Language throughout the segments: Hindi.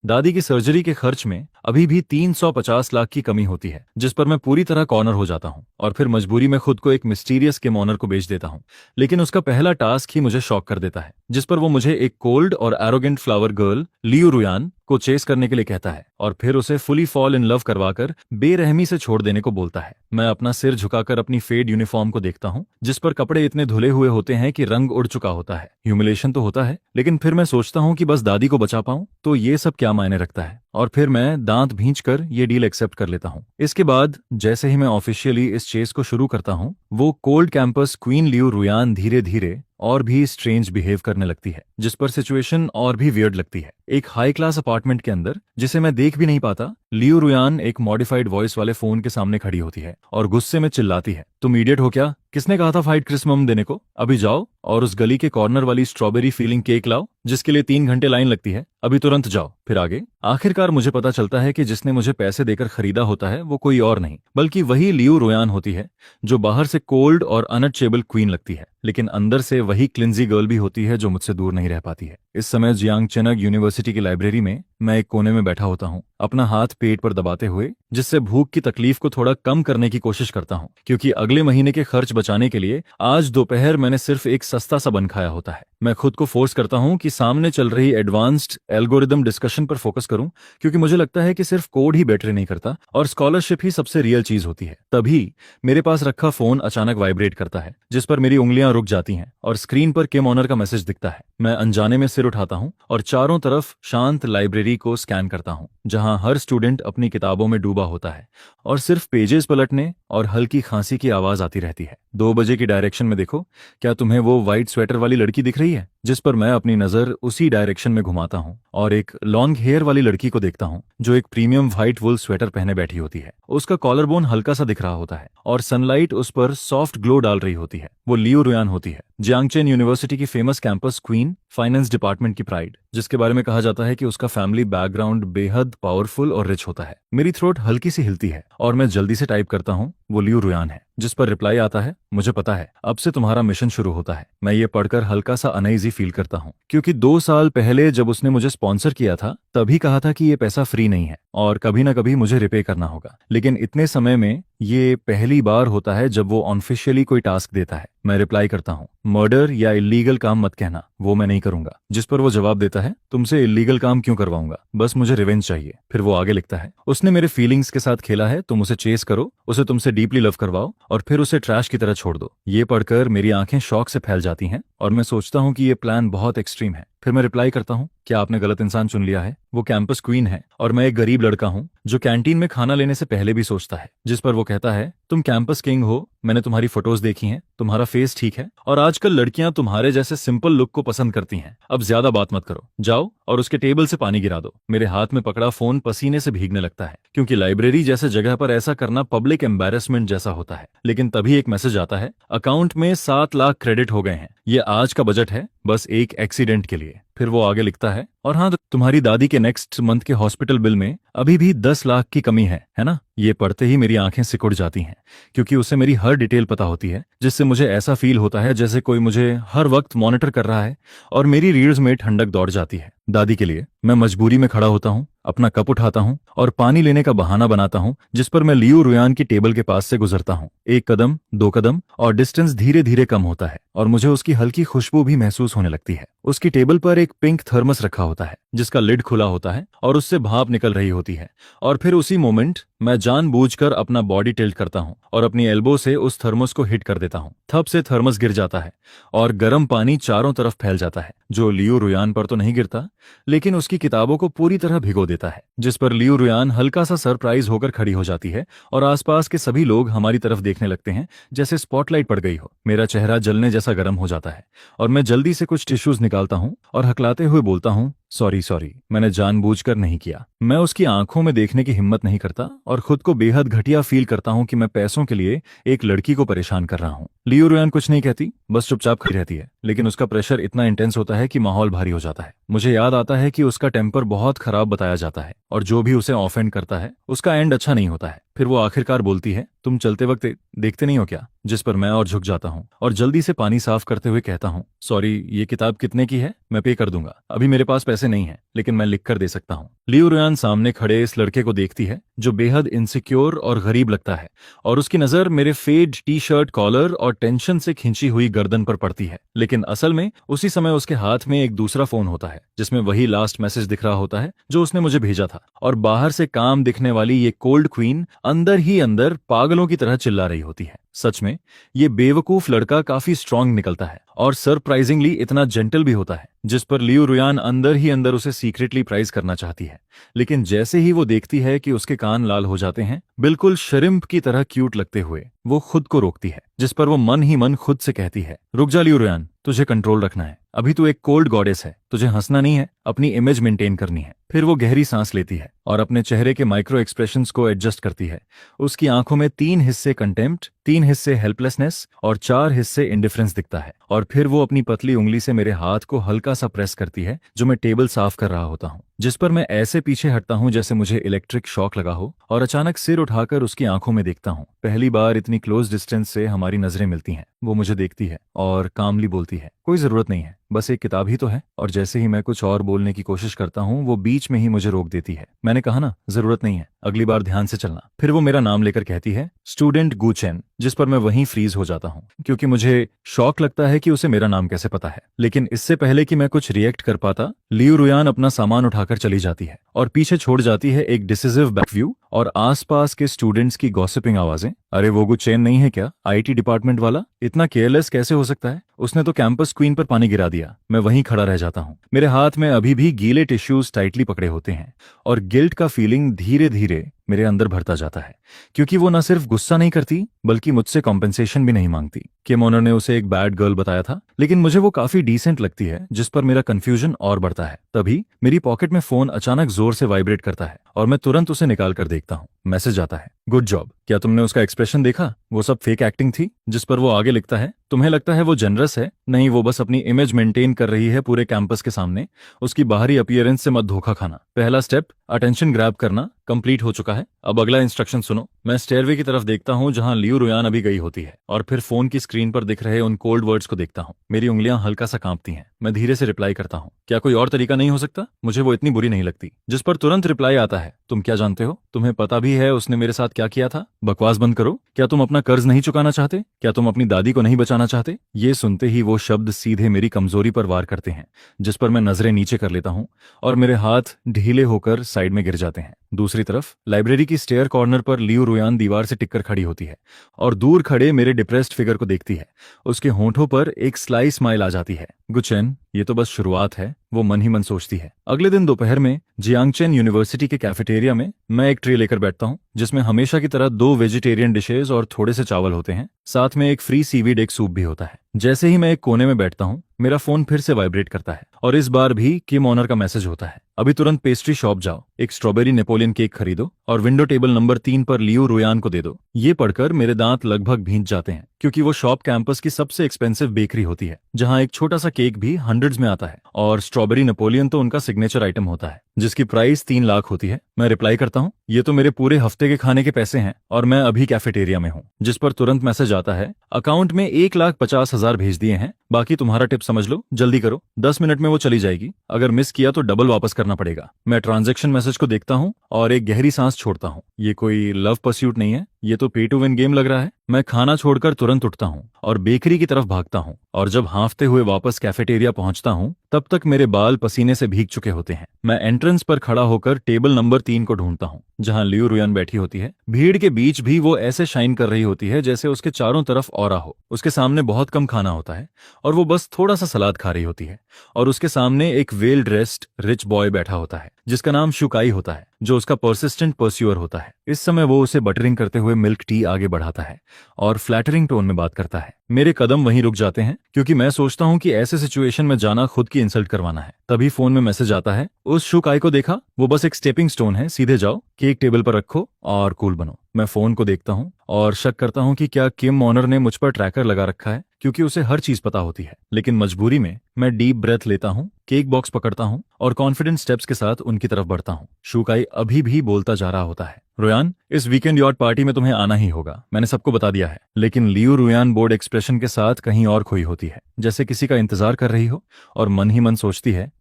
दादी की सर्जरी के खर्च में अभी भी 350 लाख की कमी होती है, जिस पर मैं पूरी तरह कॉर्नर हो जाता हूँ और फिर मजबूरी में खुद को एक मिस्टीरियस के ऑनर को बेच देता हूँ। लेकिन उसका पहला टास्क ही मुझे शॉक कर देता है, जिस पर वो मुझे एक कोल्ड और एरोगेंट फ्लावर गर्ल लियू रुयान को चेस करने के लिए कहता है और फिर उसे फुली फॉल इन लव करवाकर बेरहमी से छोड़ देने को बोलता है। मैं अपना सिर झुकाकर अपनी फेड यूनिफॉर्म को देखता हूँ, जिस पर कपड़े इतने धुले हुए होते हैं कि रंग उड़ चुका होता है। ह्यूमिलेशन तो होता है, लेकिन फिर मैं सोचता हूँ कि बस दादी को बचा पाऊं तो ये सब क्या मायने रखता है, और फिर मैं दांत भींचकर ये डील एक्सेप्ट कर लेता हूँ। इसके बाद जैसे ही मैं ऑफिशियली इस चेस को शुरू करता हूँ, वो कोल्ड कैंपस क्वीन लियू रुयान धीरे धीरे और भी स्ट्रेंज बिहेव करने लगती है, जिस पर सिचुएशन और भी वियर्ड लगती है। एक हाई क्लास अपार्टमेंट के अंदर, जिसे मैं देख भी नहीं पाता, लियू रुयान एक मॉडिफाइड वॉइस वाले फोन के सामने खड़ी होती है और गुस्से में चिल्लाती है, तुम इडियट हो क्या? किसने कहा था फाइट क्रिसमम देने को? अभी जाओ और उस गली के कॉर्नर वाली स्ट्रॉबेरी फीलिंग केक लाओ, जिसके लिए 3 घंटे लाइन लगती है। अभी तुरंत जाओ। फिर आगे आखिरकार मुझे पता चलता है कि जिसने मुझे पैसे देकर खरीदा होता है वो कोई और नहीं बल्कि वही लियू रुयान होती है, जो बाहर से कोल्ड और अनटचेबल क्वीन लगती है, लेकिन अंदर से वही क्लिंजी गर्ल भी होती है जो मुझसे दूर नहीं रह पाती है। इस समय जियांग चेनग यूनिवर्सिटी की लाइब्रेरी में मैं एक कोने में बैठा होता हूँ, अपना हाथ पेट पर दबाते हुए, जिससे भूख की तकलीफ को थोड़ा कम करने की कोशिश करता हूँ, क्योंकि अगले महीने के खर्च बचाने के लिए आज दोपहर मैंने सिर्फ एक सस्ता सा बन खाया होता है। मैं खुद को फोर्स करता हूँ कि सामने चल रही एडवांस्ड एल्गोरिदम डिस्कशन पर फोकस करूं, क्योंकि मुझे लगता है कि सिर्फ कोड ही बेटर नहीं करता और स्कॉलरशिप ही सबसे रियल चीज होती है। तभी मेरे पास रखा फोन अचानक वाइब्रेट करता है, जिस पर मेरी उंगलियां रुक जाती हैं और स्क्रीन पर किम ऑनर का मैसेज दिखता है। मैं अनजाने में सिर उठाता हूं और चारों तरफ शांत लाइब्रेरी को स्कैन करता हूं, जहां हर स्टूडेंट अपनी किताबों में डूबा होता है और सिर्फ पेजेस पलटने और हल्की खांसी की आवाज आती रहती है। 2 बजे की डायरेक्शन में देखो, क्या तुम्हें वो व्हाइट स्वेटर वाली लड़की दिख रही है? जिस पर मैं अपनी नजर उसी डायरेक्शन में घुमाता हूं और एक लॉन्ग हेयर वाली लड़की को देखता हूं, जो एक प्रीमियम व्हाइट वुल स्वेटर पहने बैठी होती है। उसका कॉलर बोन हल्का सा दिख रहा होता है और सनलाइट उस पर सॉफ्ट ग्लो डाल रही होती है। वो लियू रुयान होती है, जियांगचेन यूनिवर्सिटी की famous campus queen, finance department की प्राइड, जिसके बारे में कहा जाता है कि उसका फैमिली बैकग्राउंड बेहद पावरफुल और रिच होता है। मेरी थ्रोट हल्की सी हिलती है और मैं जल्दी से टाइप करता हूँ, वो लियू रुयान है, जिस पर रिप्लाई आता है, मुझे पता है, अब से तुम्हारा मिशन शुरू होता है। मैं ये पढ़कर हल्का सा अनईजी फील करता हूँ, क्योंकि 2 साल पहले जब उसने मुझे स्पॉन्सर किया था, तभी कहा था कि ये पैसा फ्री नहीं है और कभी ना कभी मुझे रिपे करना होगा। लेकिन इतने समय में ये पहली बार होता है जब वो ऑनफिशियली कोई टास्क देता है। मैं रिप्लाई करता हूँ, मर्डर या इलीगल काम मत कहना, वो मैं नहीं करूंगा। जिस पर वो जवाब देता है, तुमसे इलीगल काम क्यों करवाऊंगा, बस मुझे रिवेंज चाहिए। फिर वो आगे लिखता है, उसने मेरे फीलिंग्स के साथ खेला है, तुम उसे चेस करो, उसे तुमसे डीपली लव करवाओ और फिर उसे ट्रैश की तरह छोड़ दो। ये पढ़कर मेरी आंखें शौक से फैल जाती हैं और मैं सोचता हूँ कि ये प्लान बहुत एक्सट्रीम है। फिर मैं रिप्लाई करता हूँ, क्या आपने गलत इंसान चुन लिया है? वो कैंपस क्वीन है और मैं एक गरीब लड़का हूँ जो कैंटीन में खाना लेने से पहले भी सोचता है। जिस पर वो कहता है, तुम कैंपस किंग हो, मैंने तुम्हारी फोटोज देखी हैं, तुम्हारा फेस ठीक है और आजकल लड़कियां तुम्हारे जैसे सिंपल लुक को पसंद करती हैं। अब ज्यादा बात मत करो, जाओ और उसके टेबल से पानी गिरा दो। मेरे हाथ में पकड़ा फोन पसीने से भीगने लगता है, क्योंकि लाइब्रेरी जैसे जगह पर ऐसा करना पब्लिक एम्बैरेसमेंट जैसा होता है। लेकिन तभी एक मैसेज आता है, अकाउंट में 7 लाख क्रेडिट हो गए हैं, ये आज का बजट है, बस एक एक्सीडेंट के लिए। फिर वो आगे लिखता है, और हाँ, तुम्हारी दादी के नेक्स्ट मंथ के हॉस्पिटल बिल में अभी भी 10 लाख की कमी है ना? ये पढ़ते ही मेरी आंखें सिकुड़ जाती हैं, क्योंकि उसे मेरी हर डिटेल पता होती है, जिससे मुझे ऐसा फील होता है जैसे कोई मुझे हर वक्त मॉनिटर कर रहा है और मेरी रीढ़ में ठंडक दौड़ जाती है। दादी के लिए मैं मजबूरी में खड़ा होता हूँ, अपना कप उठाता हूँ और पानी लेने का बहाना बनाता हूँ, जिस पर मैं लियू रुयान की टेबल के पास से गुजरता हूँ। 1 कदम, 2 कदम और डिस्टेंस धीरे धीरे कम होता है और मुझे उसकी हल्की खुशबू भी महसूस होने लगती है। उसकी टेबल पर एक पिंक थर्मस रखा होता है, जिसका लिड खुला होता है और उससे भाप निकल रही होती है। और फिर उसी मोमेंट मैं जानबूझकर अपना बॉडी टिल्ट करता हूँ और अपनी एल्बो से उस थर्मस को हिट कर देता हूँ। थप से थर्मस गिर जाता है और गर्म पानी चारों तरफ फैल जाता है, जो लियू रुयान पर तो नहीं गिरता, लेकिन उसकी किताबों को पूरी तरह भिगो देता है। जिस पर लियू रुयान हल्का सा सरप्राइज होकर खड़ी हो जाती है और आसपास के सभी लोग हमारी तरफ देखने लगते हैं जैसे स्पॉटलाइट पड़ गई हो। मेरा चेहरा जलने जैसा गर्म हो जाता है और मैं जल्दी से कुछ टिश्यूज निकालता हूँ और हकलाते हुए बोलता हूँ, सॉरी, मैंने जानबूझकर नहीं किया। मैं उसकी आंखों में देखने की हिम्मत नहीं करता और खुद को बेहद घटिया फील करता हूँ कि मैं पैसों के लिए एक लड़की को परेशान कर रहा हूँ। लियू रुयान कुछ नहीं कहती, बस चुपचाप खड़ी रहती है, लेकिन उसका प्रेशर इतना इंटेंस होता है कि माहौल भारी हो जाता है। मुझे याद आता है कि उसका टेम्पर बहुत खराब बताया जाता है और जो भी उसे ऑफेंड करता है उसका एंड अच्छा नहीं होता है। फिर वो आखिरकार बोलती है, तुम चलते वक्त देखते नहीं हो क्या? जिस पर मैं और झुक जाता हूँ और जल्दी से पानी साफ करते हुए कहता हूँ, सॉरी, ये किताब कितने की है? मैं पे कर दूंगा, अभी मेरे पास पैसे नहीं है, लेकिन मैं लिख कर दे सकता हूँ। लियू रुयान सामने खड़े इस लड़के को देखती है जो बेहद इनसिक्योर और गरीब लगता है, और उसकी नजर मेरे फेड टी शर्ट कॉलर और टेंशन से खिंची हुई गर्दन पर पड़ती है। लेकिन असल में उसी समय उसके हाथ में एक दूसरा फोन होता है जिसमें वही लास्ट मैसेज दिख रहा होता है जो उसने मुझे भेजा था, और बाहर से काम दिखने वाली ये कोल्ड क्वीन अंदर ही अंदर पागलों की तरह चिल्ला रही होती है। सच में ये बेवकूफ लड़का काफी स्ट्रांग निकलता है और सरप्राइजिंगली इतना जेंटल भी होता है, जिस पर लियू रुयान अंदर ही अंदर उसे सीक्रेटली प्राइज करना चाहती है। लेकिन जैसे ही वो देखती है कि उसके कान लाल हो जाते हैं, बिल्कुल शरिम्प की तरह क्यूट लगते हुए, वो खुद को रोकती है, जिस पर वो मन ही मन खुद से कहती है, रुक जा लियू रुयान, तुझे कंट्रोल रखना है, अभी तू एक कोल्ड गॉडेस है, तुझे हंसना नहीं है, अपनी इमेज मेंटेन करनी है। फिर वो गहरी सांस लेती है और अपने चेहरे के माइक्रो एक्सप्रेशंस को एडजस्ट करती है। उसकी आंखों में 3 हिस्से कंटेम्प्ट, 3 हिस्से हेल्पलेसनेस और 4 हिस्से इंडिफरेंस दिखता है। और फिर वो अपनी पतली उंगली से मेरे हाथ को हल्का सा प्रेस करती है जो मैं टेबल साफ कर रहा होता हूँ, जिस पर मैं ऐसे पीछे हटता हूँ जैसे मुझे इलेक्ट्रिक शॉक लगा हो, और अचानक सिर उठाकर उसकी आंखों में देखता हूँ। पहली बार इतनी क्लोज डिस्टेंस से हमारी नजरें मिलती हैं। वो मुझे देखती है और कामली बोलती है, कोई जरूरत नहीं है, बस एक किताब ही तो है। और जैसे ही मैं कुछ और बोलने की कोशिश करता हूँ, वो बीच में ही मुझे रोक देती है। मैंने कहा ना, जरूरत नहीं है, अगली बार ध्यान से चलना। फिर वो मेरा नाम लेकर कहती है, स्टूडेंट गु चेन, जिस पर मैं वहीं फ्रीज हो जाता हूँ, क्योंकि मुझे शौक लगता है कि उसे मेरा नाम कैसे पता है। लेकिन इससे पहले कि मैं कुछ रिएक्ट कर पाता, लियू रुयान अपना सामान उठाकर चली जाती है और पीछे छोड़ जाती है एक डिसिसिव बैकव्यू और आसपास के स्टूडेंट्स की गॉसिपिंग आवाजें। अरे वो गु चेन नहीं है क्या, आईटी डिपार्टमेंट वाला? इतना केयरलेस कैसे हो सकता है? उसने तो कैंपस क्वीन पर पानी गिरा दिया। मैं वहीं खड़ा रह जाता हूँ। मेरे हाथ में अभी भी गीले टिश्यूज टाइटली पकड़े होते हैं और गिल्ट का फीलिंग धीरे धीरे मेरे अंदर भरता जाता है, क्योंकि वो न सिर्फ गुस्सा नहीं करती बल्कि मुझसे कॉम्पेंसेशन भी नहीं मांगती। किम ओनर ने उसे एक बैड गर्ल बताया था, लेकिन मुझे वो काफी डिसेंट लगती है, जिस पर मेरा कंफ्यूजन और बढ़ता है। तभी मेरी पॉकेट में फोन अचानक जोर से वाइब्रेट करता है और मैं तुरंत उसे निकाल कर देखता हूँ। मैसेज आता है, गुड जॉब। क्या तुमने उसका एक्सप्रेशन देखा? वो सब फेक एक्टिंग थी। जिस पर वो आगे लिखता है, तुम्हें लगता है वो जनरस है? नहीं, वो बस अपनी इमेज मेंटेन कर रही है पूरे कैंपस के सामने। उसकी बाहरी अपीयरेंस से मत धोखा खाना। पहला स्टेप, अटेंशन ग्रैब करना, कंप्लीट हो चुका है। अब अगला इंस्ट्रक्शन सुनो। मैं स्टेयरवे की तरफ देखता हूँ जहां लियू रुयान अभी गई होती है, और फिर फोन की स्क्रीन पर दिख रहे उन कोल्ड वर्ड्स को देखता हूँ। मेरी उंगलियां हल्का सा कांपती हैं। मैं धीरे से रिप्लाई करता हूँ, क्या कोई और तरीका नहीं हो सकता? मुझे वो इतनी बुरी नहीं लगती। जिस पर तुरंत रिप्लाई आता है, तुम क्या जानते हो? तुम्हें पता भी है उसने मेरे साथ क्या किया था? बकवास बंद करो। क्या तुम अपना कर्ज नहीं चुकाना चाहते? क्या तुम अपनी दादी को नहीं बचाना चाहते? ये सुनते ही वो शब्द सीधे मेरी कमजोरी पर वार करते हैं, जिस पर मैं नजरें नीचे कर लेता हूँ और मेरे हाथ ढीले होकर साइड में गिर जाते हैं। दूसरी तरफ लाइब्रेरी की स्टेयर कॉर्नर पर लियू रुयान दीवार से टिककर खड़ी होती है और दूर खड़े मेरे डिप्रेस्ड फिगर को देखती है। उसके होंठों पर एक स्लाई स्माइल आ जाती है। गुचेन, ये तो बस शुरुआत है, वो मन ही मन सोचती है। अगले दिन दोपहर में जियांगचेन यूनिवर्सिटी के कैफेटेरिया में मैं एक ट्रे लेकर बैठता हूँ, जिसमें हमेशा की तरह 2 वेजिटेरियन डिशेज और थोड़े से चावल होते हैं। साथ में एक फ्री सीवीड एक सूप भी होता है। जैसे ही मैं एक कोने में बैठता हूँ, मेरा फोन फिर से वाइब्रेट करता है और इस बार भी किम ओनर का मैसेज होता है, अभी तुरंत पेस्ट्री शॉप जाओ, एक स्ट्रॉबेरी नेपोलियन केक खरीदो और विंडो टेबल नंबर 3 पर लियू रुयान को दे दो। ये पढ़कर मेरे दांत लगभग भींच जाते हैं, क्योंकि वो शॉप कैंपस की सबसे एक्सपेंसिव बेकरी होती है, जहां एक छोटा सा केक भी हंड्रेड्स में आता है और स्ट्रॉबेरी नेपोलियन तो उनका सिग्नेचर आइटम होता है, जिसकी प्राइस 3 लाख होती है। मैं रिप्लाई करता हूँ, ये तो मेरे पूरे हफ्ते के खाने के पैसे हैं और मैं अभी कैफेटेरिया में हूँ। जिस पर तुरंत मैसेज आता है, अकाउंट में 1,50,000 भेज दिए हैं, बाकी तुम्हारा टिप समझ लो, जल्दी करो, 10 मिनट में वो चली जाएगी, अगर मिस किया तो डबल वापस करना पड़ेगा। मैं ट्रांजैक्शन मैसेज को देखता हूँ और एक गहरी सांस छोड़ता हूँ। ये कोई लव परस्यूट नहीं है, ये तो पे टू विन गेम लग रहा है। मैं खाना छोड़कर तुरंत उठता हूँ और बेकरी की तरफ भागता हूँ, और जब हाँफते हुए वापस कैफेटेरिया पहुंचता हूँ, तब तक मेरे बाल पसीने से भीग चुके होते हैं। मैं एंट्रेंस पर खड़ा होकर टेबल नंबर 3 को ढूंढता हूँ, जहां लियू रुयान बैठी होती है। भीड़ के बीच भी वो ऐसे शाइन कर रही होती है जैसे उसके चारों तरफ ऑरा हो। उसके सामने बहुत कम खाना होता है और वो बस थोड़ा सा सलाद खा रही होती है, और उसके सामने एक वेल ड्रेस्ड रिच बॉय बैठा होता है जिसका नाम शुकाई होता है, जो उसका परसिस्टेंट परस्यूअर होता है। इस समय वो उसे बटरिंग करते हुए मिल्क टी आगे बढ़ाता है और फ्लैटरिंग टोन में बात करता है। मेरे कदम वहीं रुक जाते हैं, क्योंकि मैं सोचता हूँ कि ऐसे सिचुएशन में जाना खुद की इंसल्ट करवाना है। तभी फोन में मैसेज आता है, उस शुकाई को देखा? वो बस एक स्टेपिंग स्टोन है, सीधे जाओ, केक टेबल पर रखो और कूल बनो। मैं फोन को देखता हूँ और शक करता हूँ कि क्या किम ओनर ने मुझ पर ट्रैकर लगा रखा है, क्योंकि उसे हर चीज पता होती है। लेकिन मजबूरी में मैं डीप ब्रेथ लेता हूँ, केक बॉक्स पकड़ता हूँ और कॉन्फिडेंट स्टेप्स के साथ उनकी तरफ बढ़ता हूँ। शुकाई अभी भी बोलता जा रहा होता है, रुयान, इस वीकेंड यॉट पार्टी में तुम्हें आना ही होगा, मैंने सबको बता दिया है। लेकिन लियू रुयान बोर्ड एक्सप्रेशन के साथ कहीं और खोई होती है, जैसे किसी का इंतजार कर रही हो, और मन ही मन सोचती है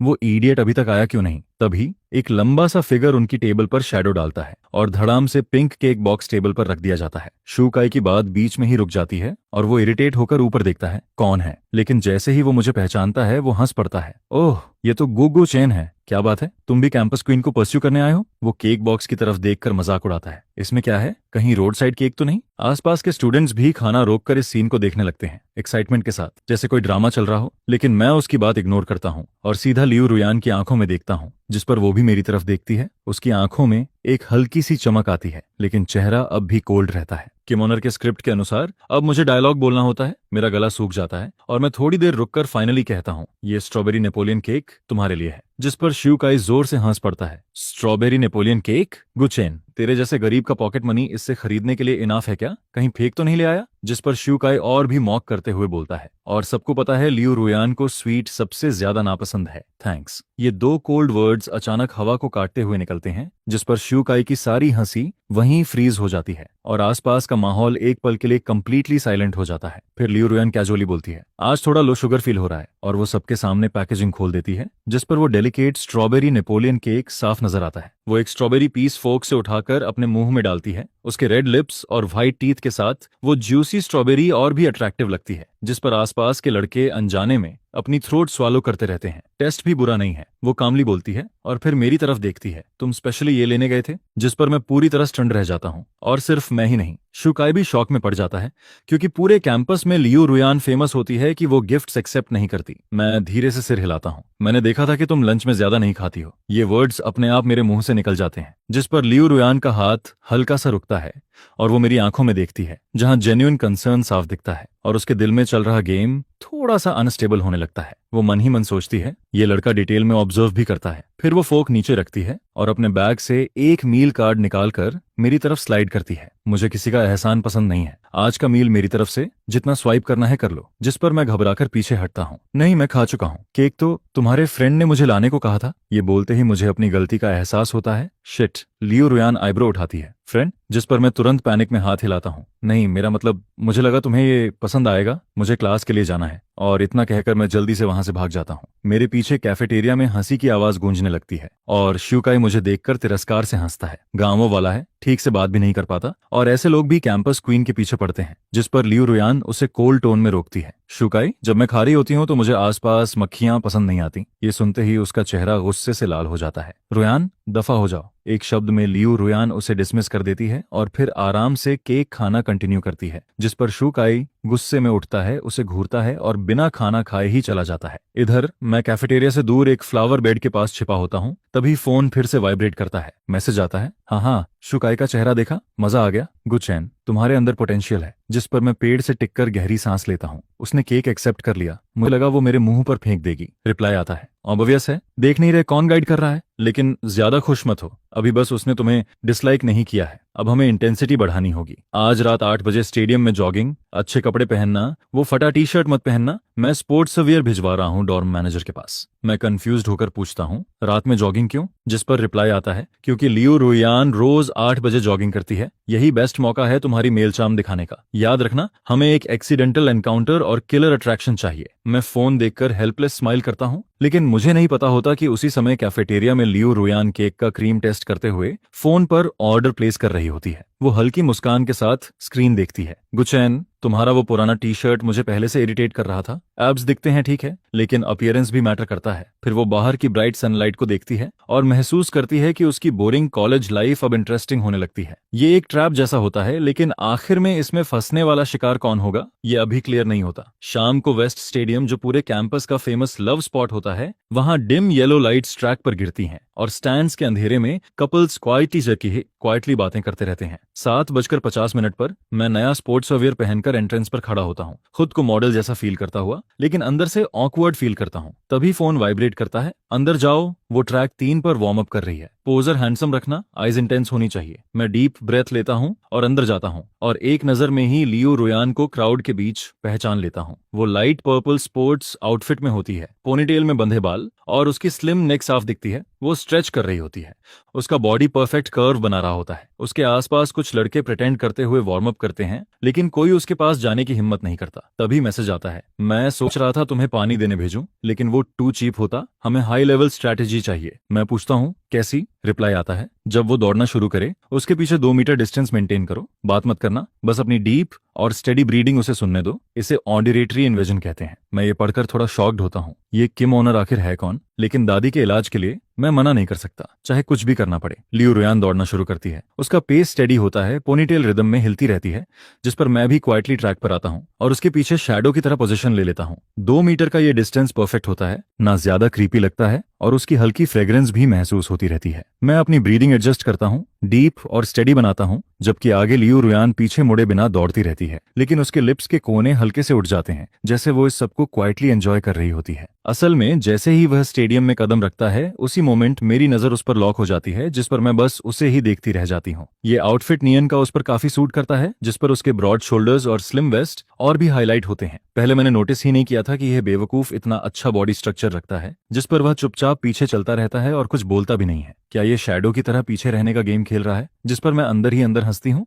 वो इडियट अभी तक आया क्यों नहीं। तभी एक लंबा सा फिगर उनकी टेबल पर शैडो डालता है और धड़ाम से पिंक केक बॉक्स टेबल पर रख दिया जाता है। शूकाई की बात बीच में ही रुक जाती है और वो इरिटेट होकर ऊपर देखता है कौन है, लेकिन जैसे ही वो मुझे पहचानता है वो हंस पड़ता है। ओह, ये तो गुगु चेन है। क्या बात है, तुम भी कैंपस क्वीन को परस्यू करने आए हो? वो केक बॉक्स की तरफ देखकर मजाक उड़ाता है। इसमें क्या है, कहीं रोड साइड केक तो नहीं? आसपास के स्टूडेंट्स भी खाना रोककर इस सीन को देखने लगते हैं एक्साइटमेंट के साथ, जैसे कोई ड्रामा चल रहा हो। लेकिन मैं उसकी बात इग्नोर करता हूँ और सीधा लियू रुयान की आंखों में देखता हूँ, जिस पर वो भी मेरी तरफ देखती है। उसकी आंखों में एक हल्की सी चमक आती है, लेकिन चेहरा अब भी कोल्ड रहता है। किमोनर के स्क्रिप्ट के अनुसार अब मुझे डायलॉग बोलना होता है। मेरा गला सूख जाता है और मैं थोड़ी देर रुककर फाइनली कहता हूँ, ये स्ट्रॉबेरी नेपोलियन केक तुम्हारे लिए है। जिस पर शिवकाई जोर से हंस पड़ता है। Strawberry Napoleon cake? गुचेन, तेरे जैसे गरीब का पॉकेट मनी इससे खरीदने के लिए इनाफ है क्या? कहीं फेक तो नहीं ले आया? जिस पर शिवकाई और भी मॉक करते हुए बोलता है, और सबको पता है लियू रुयान को स्वीट सबसे ज्यादा नापसंद है। थैंक्स। ये दो कोल्ड वर्ड्स अचानक हवा को काटते हुए निकलते हैं, जिस पर शिवकाई की सारी हंसी वहीं फ्रीज हो जाती है और आसपास का माहौल एक पल के लिए कंप्लीटली साइलेंट हो जाता है। फिर लियू रुयान कैजुअली बोलती है, आज थोड़ा लो शुगर फील हो रहा है, और वो सबके सामने पैकेजिंग खोल देती है, जिस पर वो डेलिकेट स्ट्रॉबेरी नेपोलियन केक साफ नजर आता है। वो एक स्ट्रॉबेरी पीस फोर्क से उठाकर अपने मुंह में डालती है। उसके रेड लिप्स और व्हाइट टीथ के साथ वो ज्यूसी स्ट्रॉबेरी और भी अट्रैक्टिव लगती है, जिस पर आसपास के लड़के अनजाने में अपनी थ्रोट स्वालो करते रहते हैं। टेस्ट भी बुरा नहीं है, वो कामली बोलती है और फिर मेरी तरफ देखती है। तुम स्पेशली ये लेने गए थे? जिस पर मैं पूरी तरह स्टंड रह जाता हूँ, और सिर्फ मैं ही नहीं, शुकाई भी शॉक में पड़ जाता है, क्योंकि पूरे कैंपस में लियू रुयान फेमस होती है कि वो गिफ्ट्स एक्सेप्ट नहीं करती। मैं धीरे से सिर हिलाता हूँ। मैंने देखा था कि तुम लंच में ज्यादा नहीं खाती हो। ये वर्ड्स अपने आप मेरे मुंह से निकल जाते हैं, जिस पर लियू रुयान का हाथ हल्का सा रुकता है और वो मेरी आंखों में देखती है, जहां जेन्युइन कंसर्न साफ दिखता है, और उसके दिल में चल रहा गेम थोड़ा सा अनस्टेबल होने लगता है। वो मन ही मन सोचती है, ये लड़का डिटेल में ऑब्जर्व भी करता है। फिर वो फोक नीचे रखती है और अपने बैग से एक मील कार्ड निकालकर मेरी तरफ स्लाइड करती है। मुझे किसी का एहसान पसंद नहीं है। आज का मील मेरी तरफ से जितना स्वाइप करना है कर लो। जिस पर मैं घबराकर पीछे हटता हूँ। नहीं, मैं खा चुका हूँ। केक तो तुम्हारे फ्रेंड ने मुझे लाने को कहा था। ये बोलते ही मुझे अपनी गलती का एहसास होता है। शिट। लियू रुयान आईब्रो उठाती है। फ्रेंड? जिस पर मैं तुरंत पैनिक में हाथ हिलाता हूँ। नहीं, मेरा मतलब, मुझे लगा तुम्हें ये पसंद आएगा। मुझे क्लास के लिए जाना है। और इतना कहकर मैं जल्दी से वहां से भाग जाता हूँ। मेरे पीछे कैफेटेरिया में हंसी की आवाज गूंजने लगती है और शिवकाई मुझे देखकर तिरस्कार से हंसता है। गांवों वाला है, ठीक से बात भी नहीं कर पाता, और ऐसे लोग भी कैंपस क्वीन के पीछे पड़ते हैं। जिस पर लियू रुयान उसे कोल्ड टोन में रोकती है। शिवकाई, जब मैं खा रही होती हूँ तो मुझे आसपास मक्खियां पसंद नहीं आती। ये सुनते ही उसका चेहरा गुस्से से लाल हो जाता है। रुयान, दफा हो जाओ। एक शब्द में लियू रुयान उसे डिसमिस कर देती है और फिर आराम से केक खाना कंटिन्यू करती है। जिस पर शिवकाई गुस्से में उठता है, उसे घूरता है और बिना खाना खाए ही चला जाता है। इधर मैं कैफेटेरिया से दूर एक फ्लावर बेड के पास छिपा होता हूँ। तभी फोन फिर से वाइब्रेट करता है। मैसेज आता है, हाँ, शिवकाई का चेहरा देखा? मजा आ गया? गुचैन, तुम्हारे अंदर पोटेंशियल है। जिस पर मैं पेड़ से टिककर गहरी सांस लेता हूँ। उसने केक एक्सेप्ट कर लिया। मुझे लगा वो मेरे मुंह पर फेंक देगी। रिप्लाई आता है, ऑब्वियस है, देख नहीं रहे कौन गाइड कर रहा है? लेकिन ज्यादा खुश मत हो, अभी बस उसने तुम्हें डिसलाइक नहीं किया है। अब हमें इंटेंसिटी बढ़ानी होगी। आज रात 8 बजे स्टेडियम में जॉगिंग, अच्छे कपड़े पहनना, वो फटा टी शर्ट मत पहनना। मैं स्पोर्ट्स वियर भिजवा रहा हूँ डॉर्म मैनेजर के पास। मैं कंफ्यूज्ड होकर पूछता हूँ, रात में जॉगिंग क्यों? जिस पर रिप्लाई आता है, क्योंकि लियू रुयान रोज 8 बजे जॉगिंग करती है। यही बेस्ट मौका है तुम्हारी मेलचाम दिखाने का। याद रखना, हमें एक एक्सीडेंटल एनकाउंटर और किलर अट्रैक्शन चाहिए। मैं फोन देखकर हेल्पलेस स्माइल करता हूँ, लेकिन मुझे नहीं पता होता कि उसी समय कैफेटेरिया में लियू रुयान केक का क्रीम टेस्ट करते हुए फोन पर ऑर्डर प्लेस कर रही होती है। वो हल्की मुस्कान के साथ स्क्रीन देखती है। गुचैन, तुम्हारा वो पुराना टी शर्ट मुझे पहले से इरिटेट कर रहा था। एब्स दिखते हैं ठीक है, लेकिन अपीयरेंस भी मैटर करता है। फिर वो बाहर की ब्राइट सनलाइट को देखती है और महसूस करती है कि उसकी बोरिंग कॉलेज लाइफ अब इंटरेस्टिंग होने लगती है। ये एक ट्रैप जैसा होता है, लेकिन आखिर में इसमें फंसने वाला शिकार कौन होगा, ये अभी क्लियर नहीं होता। शाम को वेस्ट स्टेडियम, जो पूरे कैंपस का फेमस लव स्पॉट होता है, वहां डिम येलो लाइट्स ट्रैक पर गिरती हैं और स्टैंड्स के अंधेरे में कपल्स क्वाइटली बातें करते रहते हैं। 7:50 पर मैं नया स्पोर्ट्स वेयर पहनकर एंट्रेंस पर खड़ा होता हूँ, खुद को मॉडल जैसा फील करता हुआ, लेकिन अंदर से ऑकवर्ड फील करता हूँ। तभी फोन वाइब्रेट करता है। अंदर जाओ, वो ट्रैक 3 पर वार्म अप कर रही है। पोजर हैंडसम रखना, आइज इंटेंस होनी चाहिए। मैं डीप ब्रेथ लेता हूँ और अंदर जाता हूँ और एक नजर में ही लियू रुयान को क्राउड के बीच पहचान लेता हूँ। वो लाइट पर्पल स्पोर्ट्स आउटफिट में होती है, पोनीटेल में बंधे बाल, और उसकी स्लिम नेक साफ दिखती है। वो स्ट्रेच कर रही होती है, उसका बॉडी परफेक्ट कर्व बना रहा होता है। उसके आसपास कुछ लड़के प्रिटेंड करते हुए वार्म अप करते हैं, लेकिन कोई उसके पास जाने की हिम्मत नहीं करता। तभी मैसेज आता है, मैं सोच रहा था तुम्हें पानी देने भेजूं, लेकिन वो टू चीप होता, हमें हाई लेवल स्ट्रैटेजी चाहिए। मैं पूछता हूँ कैसी? रिप्लाई आता है, जब वो दौड़ना शुरू करे उसके पीछे 2 मीटर डिस्टेंस मेंटेन करो, बात मत करना, बस अपनी डीप और स्टेडी ब्रीडिंग उसे सुनने दो। इसे ऑडिरेटरी इन्वेजन कहते हैं। मैं ये पढ़कर थोड़ा शॉक्ड होता हूँ, ये किम ओनर आखिर है कौन? लेकिन दादी के इलाज के लिए मैं मना नहीं कर सकता, चाहे कुछ भी करना पड़े। लियू रुयान दौड़ना शुरू करती है, उसका पेस स्टेडी होता है, पोनीटेल रिदम में हिलती रहती है, जिस पर मैं भी क्वाइटली ट्रैक पर आता हूँ और उसके पीछे शैडो की तरह पोजीशन ले लेता हूँ। 2 मीटर का ये डिस्टेंस परफेक्ट होता है, ना ज्यादा क्रीपी लगता है और उसकी हल्की फ्रेग्रेंस भी महसूस होती रहती है। मैं अपनी ब्रीदिंग एडजस्ट करता हूँ, डीप और स्टेडी बनाता हूँ, जबकि आगे लियू रुयान पीछे मुड़े बिना दौड़ती रहती है, लेकिन उसके लिप्स के कोने हल्के से उठ जाते हैं, जैसे वो इस सबको क्वाइटली एंजॉय कर रही होती है। असल में जैसे ही वह स्टेडियम में कदम रखता है, उसी मोमेंट मेरी नजर उस पर लॉक हो जाती है, जिस पर मैं बस उसे ही देखती रह जाती हूँ। ये आउटफिट नियन का उस पर काफी सूट करता है, जिस पर उसके ब्रॉड शोल्डर्स और स्लिम वेस्ट और भी हाईलाइट होते हैं। पहले मैंने नोटिस ही नहीं किया था कि यह बेवकूफ इतना अच्छा बॉडी स्ट्रक्चर रखता है, जिस पर वह चुपचाप पीछे चलता रहता है और कुछ बोलता भी नहीं है। क्या ये शैडो की तरह पीछे रहने का गेम खेल रहा है, जिस पर मैं अंदर ही अंदर हंसती हूँ?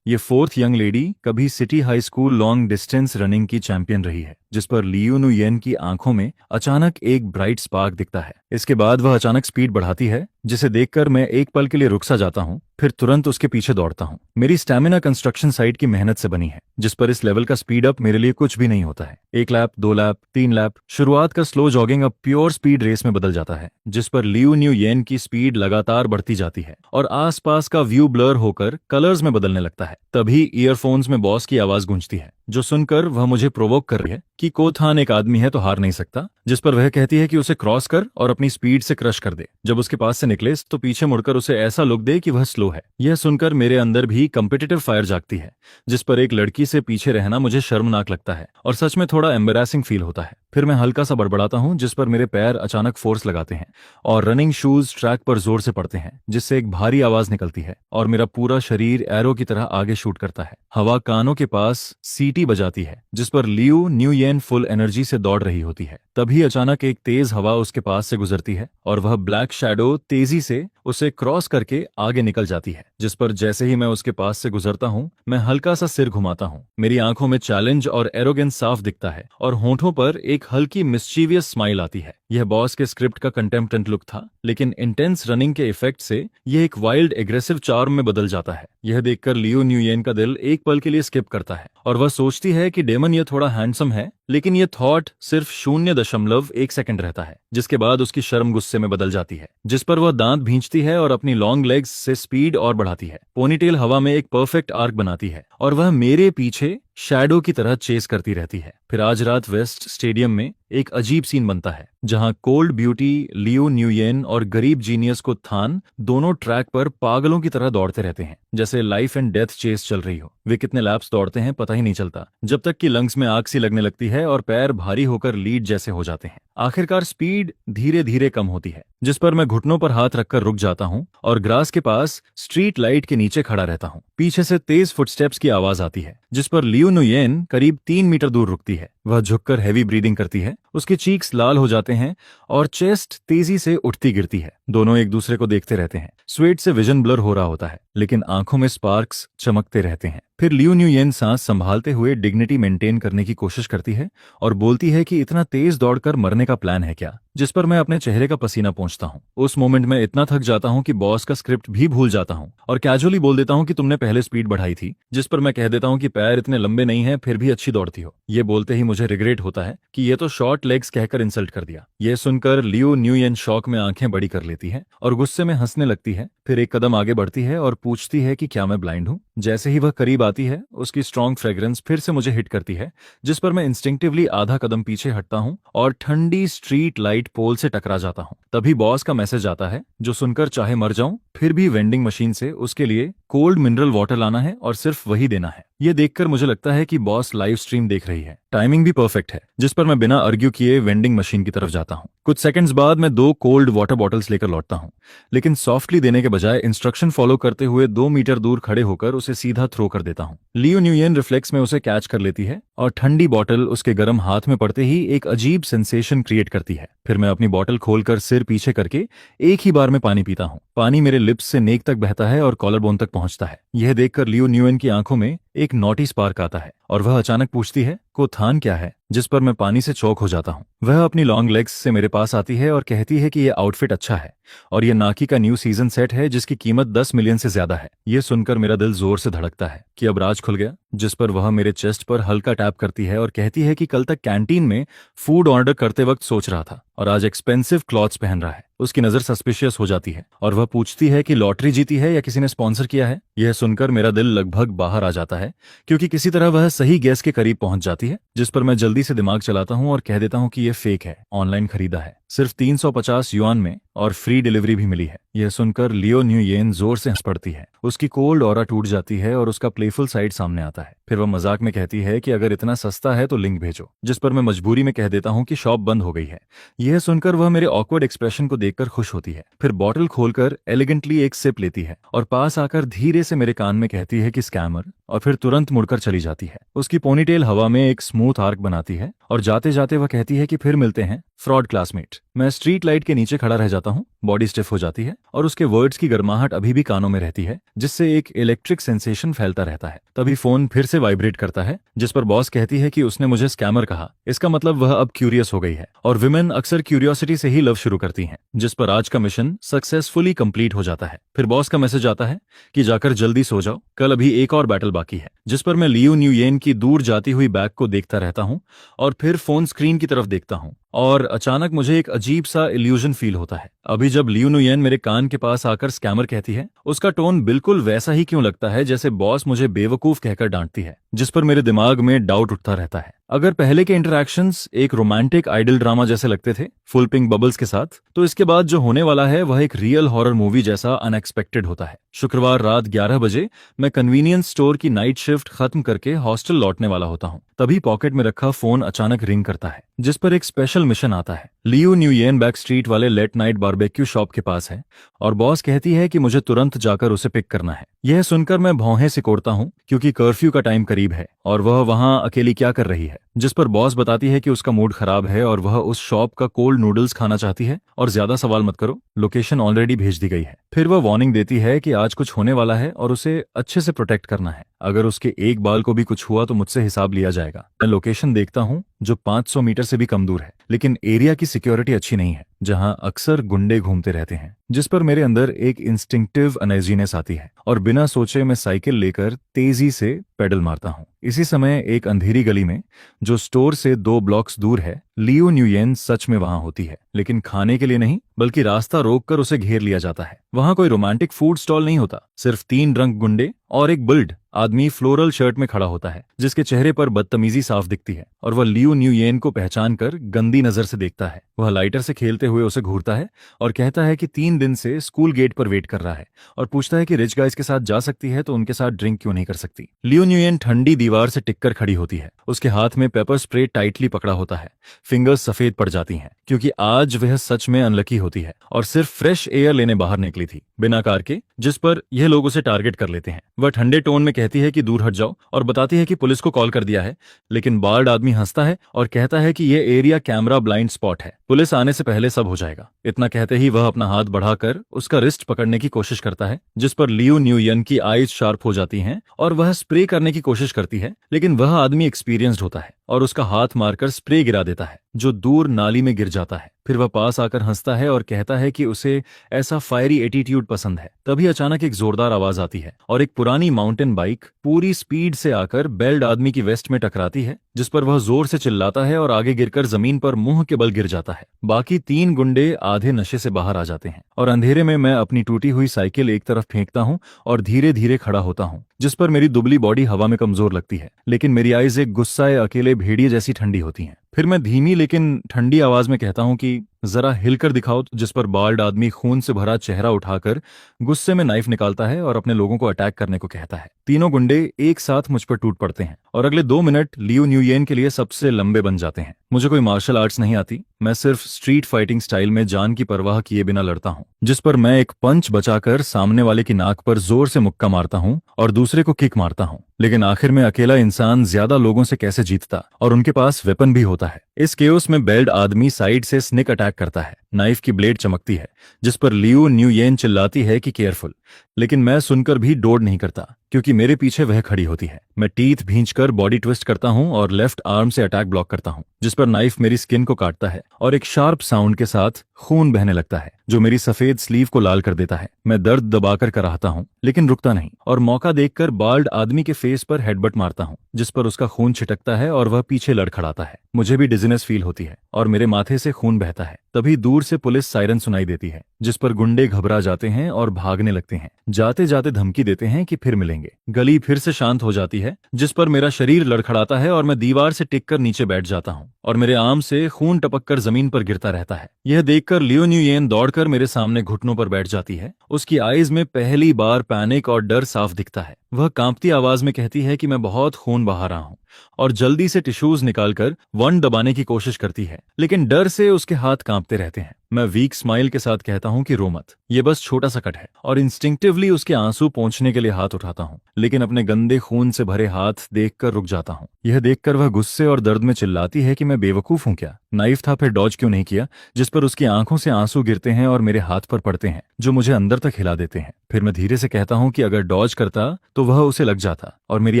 ये फोर्थ यंग लेडी कभी city high school long distance running की चैंपियन रही है, जिस पर लियू नुयेन की आंखों में अचानक एक ब्राइट स्पार्क दिखता है। इसके बाद वह अचानक स्पीड बढ़ाती है, जिसे देखकर मैं एक पल के लिए रुक सा जाता हूँ, फिर तुरंत उसके पीछे दौड़ता हूँ। मेरी स्टैमिना कंस्ट्रक्शन साइट की मेहनत से बनी है, जिस पर इस लेवल का स्पीड अप मेरे लिए कुछ भी नहीं होता है। 1 लैप, 2 लैप, 3 लैप, शुरुआत का स्लो जॉगिंग अब प्योर स्पीड रेस में बदल जाता है, जिस पर लियू नुयेन की स्पीड लगातार बढ़ती जाती है और आसपास का व्यू ब्लर होकर कलर्स में बदलने लगता है। तभी ईयरफोन्स में बॉस की आवाज गूंजती है, जो सुनकर वह मुझे प्रोवोक कर रही है कि कोथान एक आदमी है तो हार नहीं सकता, जिस पर वह कहती है कि उसे क्रॉस कर और अपनी स्पीड से क्रश कर दे। जब उसके पास से निकले तो पीछे मुड़कर उसे ऐसा लुक दे कि वह स्लो है। यह सुनकर मेरे अंदर भी कम्पिटिटिव फायर जागती है, जिस पर एक लड़की से पीछे रहना मुझे शर्मनाक लगता है और सच में थोड़ा एम्बेरसिंग फील होता है। फिर मैं हल्का सा बड़बड़ाता हूँ, जिस पर मेरे पैर अचानक फोर्स लगाते हैं और रनिंग शूज ट्रैक पर जोर से पड़ते हैं, जिससे एक भारी आवाज निकलती है और मेरा पूरा शरीर एरो की तरह आगे शूट करता है। हवा कानों के पास सीटी बजाती है, जिस पर लियू नुयेन फुल एनर्जी से दौड़ रही होती है। तभी अचानक एक तेज हवा उसके पास से गुजरती है और वह ब्लैक शैडो तेजी से उसे क्रॉस करके आगे निकल जाती है, जिस पर जैसे ही मैं उसके पास से गुजरता हूँ, मैं हल्का सा सिर घुमाता हूँ। मेरी आंखों में चैलेंज और एरोगेंस साफ दिखता है और होठों पर एक हल्की मिस्चीवियस स्माइल आती है। यह बॉस के स्क्रिप्ट का कंटेम्प्टेंट लुक था, लेकिन इंटेंस रनिंग के इफेक्ट से यह एक वाइल्ड एग्रेसिव चार्म में बदल जाता है। यह देखकर लियू नुयेन का दिल एक पल के लिए स्किप करता है और वह सोचती है कि डेमन यह थोड़ा हैंडसम है, लेकिन यह थॉट सिर्फ 0.1 सेकंड रहता है, जिसके बाद उसकी शर्म गुस्से में बदल जाती है, जिस पर वह दांत भींचती है और अपनी लॉन्ग लेग्स से स्पीड और बढ़ाती है। पोनीटेल हवा में एक परफेक्ट आर्क बनाती है और वह मेरे पीछे शैडो की तरह चेस करती रहती है। फिर आज रात वेस्ट स्टेडियम में एक अजीब सीन बनता है, जहां कोल्ड ब्यूटी, लियू नुयेन और गरीब जीनियस को थान दोनों ट्रैक पर पागलों की तरह दौड़ते रहते हैं, जैसे लाइफ एंड डेथ चेस चल रही हो। वे कितने लैप्स दौड़ते हैं पता ही नहीं चलता, जब तक कि लंग्स में आग सी लगने लगती है और पैर भारी होकर लीड जैसे हो जाते हैं। आखिरकार स्पीड धीरे धीरे कम होती है, जिस पर मैं घुटनों पर हाथ रखकर रुक जाता हूँ और ग्रास के पास स्ट्रीट लाइट के नीचे खड़ा रहता हूँ। पीछे से तेज फुटस्टेप्स की आवाज आती है, जिस पर लियू नुयेन करीब 3 मीटर दूर रुकती है। वह झुककर हैवी ब्रीदिंग करती है, उसके चीक्स लाल हो जाते हैं और चेस्ट तेजी से उठती गिरती है। दोनों एक दूसरे को देखते रहते हैं। स्वेट से विजन ब्लर हो रहा होता है, लेकिन आंखों में स्पार्क्स चमकते रहते हैं। फिर लियू नुयेन सांस संभालते हुए डिग्निटी मेंटेन करने की कोशिश करती है और बोलती है कि इतना तेज दौड़कर मरने का प्लान है क्या, जिस पर मैं अपने चेहरे का पसीना पोंछता हूँ। उस मोमेंट में इतना थक जाता हूँ कि बॉस का स्क्रिप्ट भी भूल जाता हूँ और कैजुअली बोल देता हूँ कि तुमने पहले स्पीड बढ़ाई थी, जिस पर मैं कह देता हूँ कि पैर इतने लंबे नहीं है फिर भी अच्छी दौड़ती हो। ये बोलते ही मुझे रिग्रेट होता है कि ये तो शॉर्ट लेग्स कहकर इंसल्ट कर दिया। ये सुनकर लियू नुयेन शॉक में आंखें बड़ी कर लेती है और गुस्से में हंसने लगती है। फिर एक कदम आगे बढ़ती है और पूछती है कि क्या मैं ब्लाइंड हूँ। जैसे ही वह करीब आती है, उसकी स्ट्रॉन्ग फ्रेग्रेंस फिर से मुझे हिट करती है, जिस पर मैं इंस्टिंक्टिवली आधा कदम पीछे हटता हूँ और ठंडी स्ट्रीट लाइट पोल से टकरा जाता हूँ। तभी बॉस का मैसेज आता है, जो सुनकर चाहे मर जाऊं फिर भी वेंडिंग मशीन से उसके लिए कोल्ड मिनरल वाटर लाना है और सिर्फ वही देना है। ये देखकर मुझे लगता है कि बॉस लाइव स्ट्रीम देख रही है। टाइमिंग भी परफेक्ट है, जिस पर मैं बिना आर्ग्यू किए वेंडिंग मशीन की तरफ जाता हूँ। कुछ सेकंड्स बाद मैं 2 कोल्ड वाटर बॉटल्स लेकर लौटता हूँ, लेकिन सॉफ्टली देने के बजाय इंस्ट्रक्शन फॉलो करते हुए 2 मीटर दूर खड़े होकर उसे सीधा थ्रो कर देता हूँ। लियू नुयेन रिफ्लेक्स में उसे कैच कर लेती है और ठंडी बॉटल उसके गर्म हाथ में पड़ते ही एक अजीब सेंसेशन क्रिएट करती है। फिर मैं अपनी बोतल खोलकर सिर पीछे करके एक ही बार में पानी पीता हूँ। पानी मेरे लिप्स से नेक तक बहता है और कॉलर बोन तक पहुंचता है। यह देखकर लियो न्यूएन की आंखों में एक नोटी स्पार्क आता है और वह अचानक पूछती है, कोथान क्या है? जिस पर मैं पानी से चौंक हो जाता हूँ। वह अपनी लॉन्ग लेग्स से मेरे पास आती है और कहती है कि यह आउटफिट अच्छा है और यह नाकी का न्यू सीजन सेट है जिसकी कीमत 10 मिलियन से ज्यादा है। यह सुनकर मेरा दिल जोर से धड़कता है कि अब राज खुल गया। जिस पर वह मेरे चेस्ट पर हल्का टैप करती है और कहती है कि कल तक कैंटीन में फूड ऑर्डर करते वक्त सोच रहा था और आज एक्सपेंसिव क्लॉथ्स पहन रहा है। उसकी नजर सस्पिशियस हो जाती है और वह पूछती है कि लॉटरी जीती है या किसी ने स्पॉन्सर किया है। यह सुनकर मेरा दिल लगभग बाहर आ जाता है क्योंकि किसी तरह वह सही गैस के करीब पहुंच जाती है। जिस पर मैं जल्दी से दिमाग चलाता हूं और कह देता हूं कि यह फेक है, ऑनलाइन खरीदा है, सिर्फ 350 युआन में और फ्री डिलीवरी भी मिली है। यह सुनकर लियो न्यूयेन जोर से हंस पड़ती है। उसकी कोल्ड ऑरा टूट जाती है और उसका प्लेफुल साइड सामने आता है। फिर वह मजाक में कहती है कि अगर इतना सस्ता है तो लिंक भेजो। जिस पर मैं मजबूरी में कह देता हूं कि शॉप बंद हो गई है। यह सुनकर वह मेरे ऑकवर्ड एक्सप्रेशन को देखकर खुश होती है। फिर बॉटल खोलकर एलिगेंटली एक सिप लेती है और पास आकर धीरे से मेरे कान में कहती है कि स्कैमर, और फिर तुरंत मुड़कर चली जाती है। उसकी पोनीटेल हवा में एक स्मूथ आर्क बनाती है और जाते जाते वह कहती है कि फिर मिलते हैं फ्रॉड क्लासमेट। मैं स्ट्रीट लाइट के नीचे खड़ा रह जाता हूँ। बॉडी स्टिफ हो जाती है और उसके वर्ड्स की गर्माहट अभी भी कानों में रहती है जिससे एक इलेक्ट्रिक सेंसेशन फैलता रहता है। तभी फोन फिर से वाइब्रेट करता है जिस पर बॉस कहती है कि उसने मुझे स्कैमर कहा। इसका मतलब वह अब क्यूरियस हो गई है और विमेन अक्सर क्यूरियोसिटी से ही लव शुरू करती हैं। जिस पर आज का मिशन सक्सेसफुली कंप्लीट हो जाता है। फिर बॉस का मैसेज आता है कि जाकर जल्दी सो जाओ, कल अभी एक और बैटल बाकी है। जिस पर मैं लियो न्यूयेन की दूर जाती हुई बैग को देखता रहता हूँ और फिर फोन स्क्रीन की तरफ देखता हूँ और अचानक मुझे एक अजीब सा इल्यूजन फील होता है। अभी जब लियो न्यूयेन मेरे कान के पास आकर स्कैमर कहती है, उसका टोन बिल्कुल वैसा ही क्यों लगता है जैसे बॉस मुझे बेवकूफ कहकर डांटती है। जिस पर मेरे दिमाग में डाउट उठता रहता है। अगर पहले के इंटरैक्शंस एक रोमांटिक आइडल ड्रामा जैसे लगते थे फुल पिंक बबल्स के साथ, तो इसके बाद जो होने वाला है वह एक रियल हॉरर मूवी जैसा अनएक्सपेक्टेड होता है। शुक्रवार रात 11 बजे मैं कन्वीनियंस स्टोर की नाइट शिफ्ट खत्म करके हॉस्टल लौटने वाला होता हूँ। तभी पॉकेट में रखा फोन अचानक रिंग करता है जिस पर एक स्पेशल मिशन आता है। लियो न्यूयेन बैक स्ट्रीट वाले लेट नाइट बारबेक्यू शॉप के पास है और बॉस कहती है कि मुझे तुरंत जाकर उसे पिक करना है। यह सुनकर मैं भौहें सिकोड़ता हूँ क्योंकि कर्फ्यू का टाइम करीब है और वह वहां अकेली क्या कर रही है। जिस पर बॉस बताती है कि उसका मूड खराब है और वह उस शॉप का कोल्ड नूडल्स खाना चाहती है और ज्यादा सवाल मत करो, लोकेशन ऑलरेडी भेज दी गई है। फिर वह वार्निंग देती है कि आज कुछ होने वाला है और उसे अच्छे से प्रोटेक्ट करना है। अगर उसके एक बाल को भी कुछ हुआ तो मुझसे हिसाब लिया जाएगा। मैं लोकेशन देखता हूँ जो 500 मीटर से भी कम दूर है, लेकिन एरिया की सिक्योरिटी अच्छी नहीं है जहां अक्सर गुंडे घूमते रहते हैं। जिस पर मेरे अंदर एक इंस्टिंक्टिव अनईजीनेस आती है और बिना सोचे मैं साइकिल लेकर तेजी से पेडल मारता हूँ। इसी समय एक अंधेरी गली में जो स्टोर से 2 ब्लॉक्स दूर है, लियो न्यूयेन सच में वहां होती है, लेकिन खाने के लिए नहीं बल्कि रास्ता रोककर उसे घेर लिया जाता है। वहां कोई रोमांटिक फूड स्टॉल नहीं होता, सिर्फ 3 ड्रंक गुंडे और एक बुल्ड आदमी फ्लोरल शर्ट में खड़ा होता है जिसके चेहरे पर बदतमीजी साफ दिखती है और वह लियो न्यूयेन को पहचान कर गंदी नजर से देखता है। वह लाइटर से खेलते हुए उसे घूरता है और कहता है कि 3 दिन से स्कूल गेट पर वेट कर रहा है और पूछता है कि रिच गाइस के साथ जा सकती है तो उनके साथ ड्रिंक क्यों नहीं कर सकती। लियो न्यूयेन ठंडी दीवार से टिककर खड़ी होती है। उसके हाथ में पेपर स्प्रे टाइटली पकड़ा होता है। फिंगर्स सफेद पड़ जाती हैं क्योंकि आज वह सच में अनलकी होती है और सिर्फ फ्रेश एयर लेने बाहर निकली थी बिना कार के। जिस पर यह लोग उसे टारगेट कर लेते हैं। वह ठंडे टोन में कहती है कि दूर हट जाओ और बताती है कि पुलिस को कॉल कर दिया है, लेकिन बार्ड आदमी हंसता है और कहता है कि यह एरिया कैमरा ब्लाइंड स्पॉट है, पुलिस आने से पहले सब हो जाएगा। इतना कहते ही वह अपना हाथ बढ़ाकर उसका रिस्ट पकड़ने की कोशिश करता है जिस पर लियो न्यूयेन की आईज शार्प हो जाती हैं और वह स्प्रे करने की कोशिश करती है, लेकिन वह आदमी एक्सपीरियंस्ड होता है और उसका हाथ मारकर स्प्रे गिरा देता है जो दूर नाली में गिर जाता है। फिर वह पास आकर हंसता है और कहता है कि उसे ऐसा फायरी एटीट्यूड पसंद है। तभी अचानक एक जोरदार आवाज आती है और एक पुरानी माउंटेन बाइक पूरी स्पीड से आकर बेल्ट आदमी की वेस्ट में टकराती है जिस पर वह जोर से चिल्लाता है और आगे गिरकर जमीन पर मुंह के बल गिर जाता है। बाकी 3 गुंडे आधे नशे से बाहर आ जाते हैं और अंधेरे में मैं अपनी टूटी हुई साइकिल एक तरफ फेंकता हूँ और धीरे धीरे खड़ा होता हूँ जिस पर मेरी दुबली बॉडी हवा में कमजोर लगती है, लेकिन मेरी आईज एक गुस्साए अकेले भेड़िए जैसी ठंडी होती हैं। फिर मैं धीमी लेकिन ठंडी आवाज में कहता हूं कि जरा हिलकर दिखाओ, जिस पर बाल्ड आदमी खून से भरा चेहरा उठाकर गुस्से में नाइफ निकालता है और अपने लोगों को अटैक करने को कहता है। तीनों गुंडे एक साथ मुझ पर टूट पड़ते हैं और अगले 2 मिनट लियो न्यूयेन के लिए सबसे लंबे बन जाते हैं। मुझे कोई मार्शल आर्ट्स नहीं आती, मैं सिर्फ स्ट्रीट फाइटिंग स्टाइल में जान की परवाह किए बिना लड़ता हूँ, जिस पर मैं एक पंच बचाकर सामने वाले की नाक पर जोर से मुक्का मारता हूँ और दूसरे को किक मारता हूँ। लेकिन आखिर में अकेला इंसान ज्यादा लोगों से कैसे जीतता, और उनके पास वेपन भी होता है। इस केओस में बेल्ट आदमी साइड से स्निक अटैक करता है, नाइफ की ब्लेड चमकती है, जिस पर लियू न्यूयेन चिल्लाती है कि केयरफुल। लेकिन मैं सुनकर भी डोड नहीं करता, क्योंकि मेरे पीछे वह खड़ी होती है। मैं टीथ भींचकर बॉडी ट्विस्ट करता हूं और लेफ्ट आर्म से अटैक ब्लॉक करता हूं, जिस पर नाइफ मेरी स्किन को काटता है और एक शार्प साउंड के साथ खून बहने लगता है, जो मेरी सफेद स्लीव को लाल कर देता है। मैं दर्द दबाकर कराहता हूं, लेकिन रुकता नहीं, और मौका देखकर बाल्ड आदमी के फेस पर हेडबट मारता हूं, जिस पर उसका खून छिटकता है और वह पीछे लड़खड़ाता है। मुझे भी डिजीनेस फील होती है और मेरे माथे से खून बहता है। तभी दूर से पुलिस सायरन सुनाई देती है, जिस पर गुंडे घबरा जाते हैं और भागने लगते हैं, जाते जाते धमकी देते हैं कि फिर मिलेंगे। गली फिर से शांत हो जाती है, जिस पर मेरा शरीर लड़खड़ाता है और मैं दीवार से टिककर नीचे बैठ जाता हूँ और मेरे आर्म से खून टपककर जमीन पर गिरता रहता है। यह देखकर लियो न्यूयेन दौड़कर मेरे सामने घुटनों पर बैठ जाती है। उसकी आईज में पहली बार पैनिक और डर साफ दिखता है। वह कांपती आवाज में कहती है कि मैं बहुत खून बहा रहा हूं, और जल्दी से टिश्यूज निकालकर वन दबाने की कोशिश करती है, लेकिन डर से उसके हाथ कांपते रहते हैं। मैं वीक स्माइल के साथ कहता हूं कि रो मत, ये बस छोटा सा कट है, और इंस्टिंक्टिवली उसके आंसू पोंछने के लिए हाथ उठाता हूं, लेकिन अपने गंदे खून से भरे हाथ देखकर रुक जाता हूं। यह देखकर वह गुस्से और दर्द में चिल्लाती है कि मैं बेवकूफ हूं क्या, नाइफ था फिर डॉज क्यों नहीं किया, जिस पर उसकी आंखों से आंसू गिरते हैं और मेरे हाथ पर पड़ते हैं, जो मुझे अंदर तक हिला देते हैं। फिर मैं धीरे से कहता हूं कि अगर डॉज करता तो वह उसे लग जाता, और मेरी